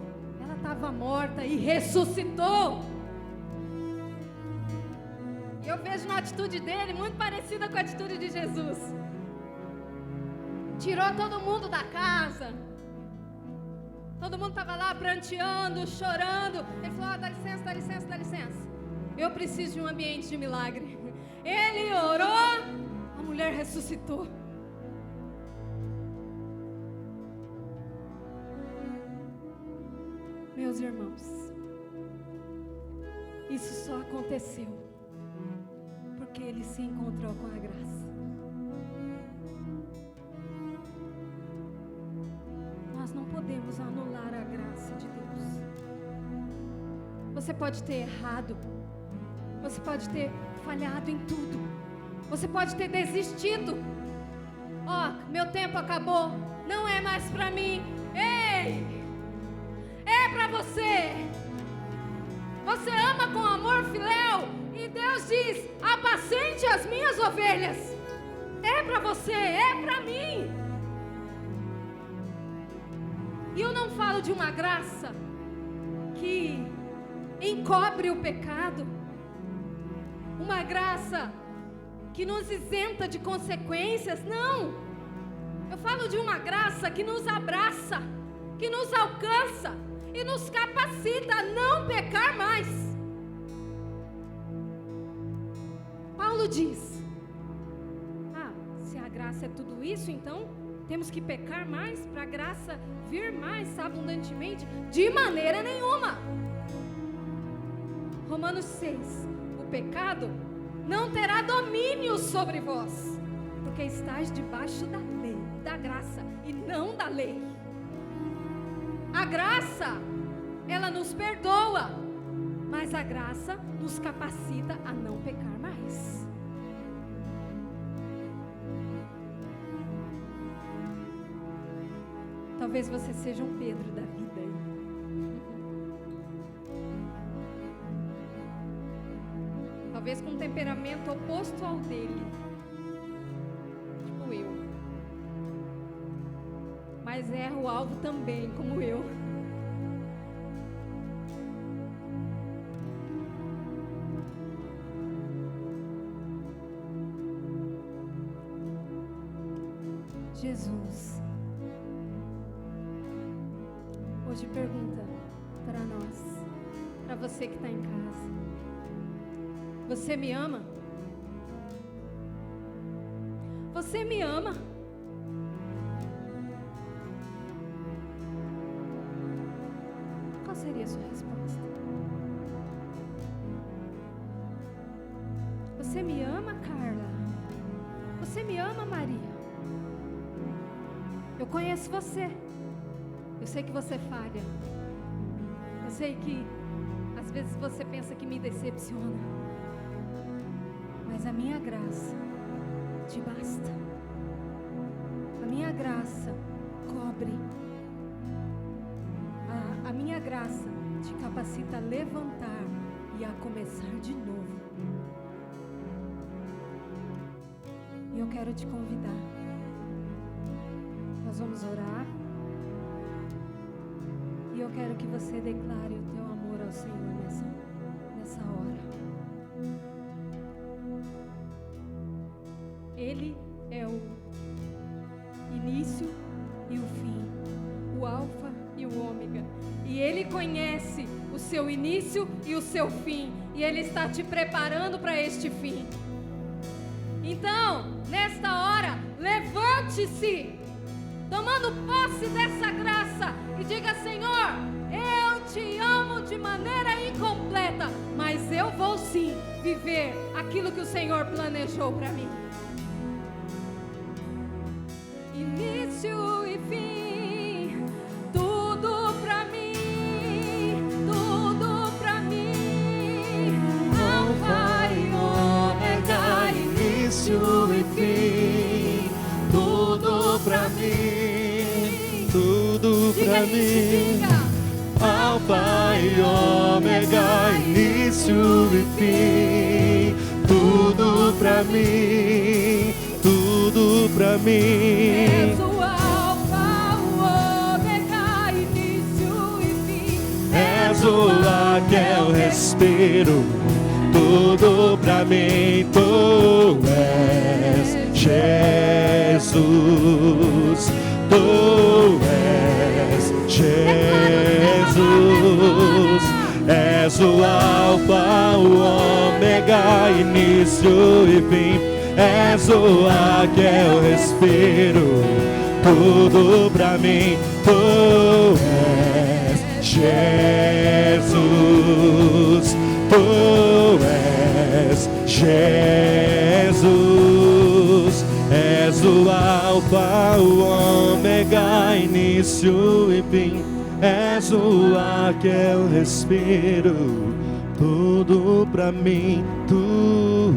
ela estava morta e ressuscitou. Eu vejo na atitude dele muito parecida com a atitude de Jesus. Tirou todo mundo da casa. Todo mundo estava lá pranteando, chorando. Ele falou: dá licença, dá licença, dá licença. Eu preciso de um ambiente de milagre. Ele orou, a mulher ressuscitou. Meus irmãos, isso só aconteceu porque ele se encontrou com a graça. Nós não podemos anular a graça de Deus. Você pode ter errado, você pode ter falhado em tudo, você pode ter desistido. Ó, meu tempo acabou, não é mais para mim. Ei, é para você. Você ama com amor filéu e Deus diz: apacente as minhas ovelhas. É para você, é para mim. E eu não falo de uma graça que encobre o pecado, uma graça que nos isenta de consequências, não. Eu falo de uma graça que nos abraça, que nos alcança e nos capacita a não pecar mais. Paulo diz: se a graça é tudo isso, então temos que pecar mais para a graça vir mais abundantemente? De maneira nenhuma. Romanos 6: o pecado não terá domínio sobre vós, porque estáis debaixo da lei, da graça e não da lei. A graça, ela nos perdoa, mas a graça nos capacita a não pecar mais. Talvez você seja um Pedro da vida aí. Talvez com um temperamento oposto ao dele, tipo eu. Mas erra o alvo também, como eu. Jesus hoje pergunta para nós, para você que está em casa: você me ama? Você me ama? Qual seria a sua resposta? Você me ama, Carla? Você me ama, Maria? Eu conheço você. Eu sei que você falha. Eu sei que às vezes você pensa que me decepciona. Mas a minha graça te basta. A minha graça cobre. A minha graça te capacita a levantar e a começar de novo. E eu quero te convidar. Nós vamos orar. E eu quero que você declare o teu amor ao Senhor nessa hora. Ele é o início e o fim, o alfa e o ômega. E Ele conhece o seu início e o seu fim. E Ele está te preparando para este fim. Então, nesta hora, levante-se, tomando posse dessa graça, e diga: Senhor, eu te amo de maneira incompleta, mas eu vou sim viver aquilo que o Senhor planejou para mim. Início e fim, tudo pra mim, tudo pra mim. Alfa e ômega, Início e fim, tudo pra mim, tudo pra mim. Alfa e ômega, início e fim, tudo pra mim, tudo pra mim. És o alfa, o ômega, início e fim. És o ar que eu respiro, tudo pra mim. Tu és Jesus, tu és Jesus. És o alfa, o ômega, início e fim. És o ar que eu respiro, tudo pra mim. Tu és Jesus, tu és Jesus. És o alfa, o ômega, início e fim. És o ar que eu respiro, tudo pra mim. Tu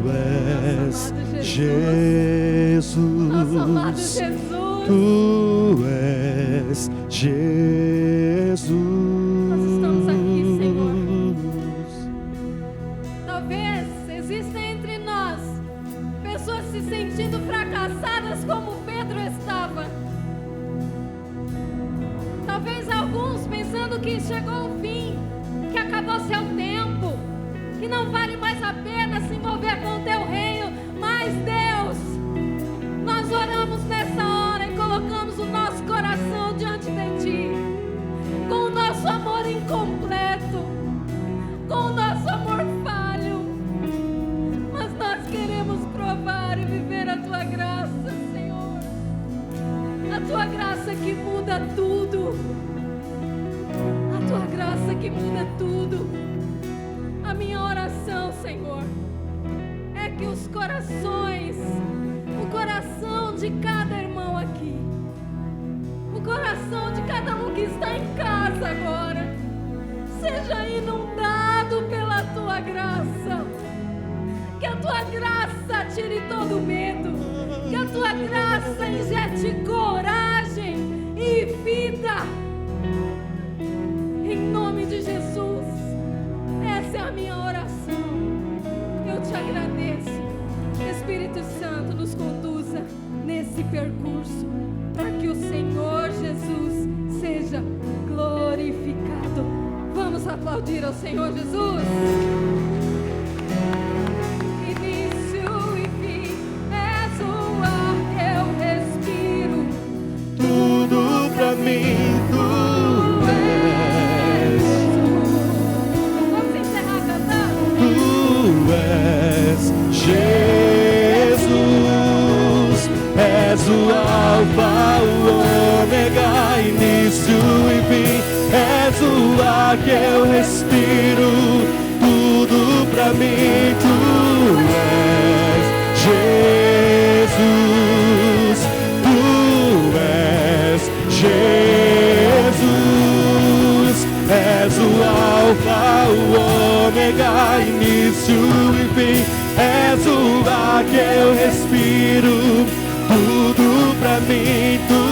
és Jesus. Nosso amado Jesus. Tu és Jesus. Nós estamos aqui, Senhor. Talvez existam entre nós pessoas se sentindo fracassadas como Pedro estava. Talvez alguns pensando que chegou o fim, que acabou seu tempo, que não vale mais a pena se envolver com o teu reino. Mas Deus, nós oramos nessa hora e colocamos o nosso coração diante de Ti, com o nosso amor incompleto, com o nosso amor falho, mas nós queremos provar e viver a Tua graça, Senhor, a Tua graça que muda tudo, a Tua graça que muda tudo. A minha oração, Senhor, é que os corações, o coração de cada irmão aqui, o coração de cada um que está em casa agora, seja inundado pela Tua graça. Que a Tua graça tire todo o medo, que a Tua graça injete coragem e vida. Em nome de Jesus, essa é a minha oração. Eu te agradeço. Espírito Santo, nos conduza nesse percurso, para que o Senhor Jesus seja glorificado. Vamos aplaudir ao Senhor Jesus. Início e fim, és o ar que eu respiro. Tudo pra mim, Tu és. Vamos encerrar cantando? Tu és Jesus, és o Alfa, o Ômega, início e fim, és o ar que eu respiro, tudo pra mim, Tu és Jesus, Tu és Jesus, és o Alfa, o Ômega, início e fim, és o ar que eu respiro, tudo pra mim, Tu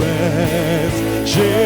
és Jesus.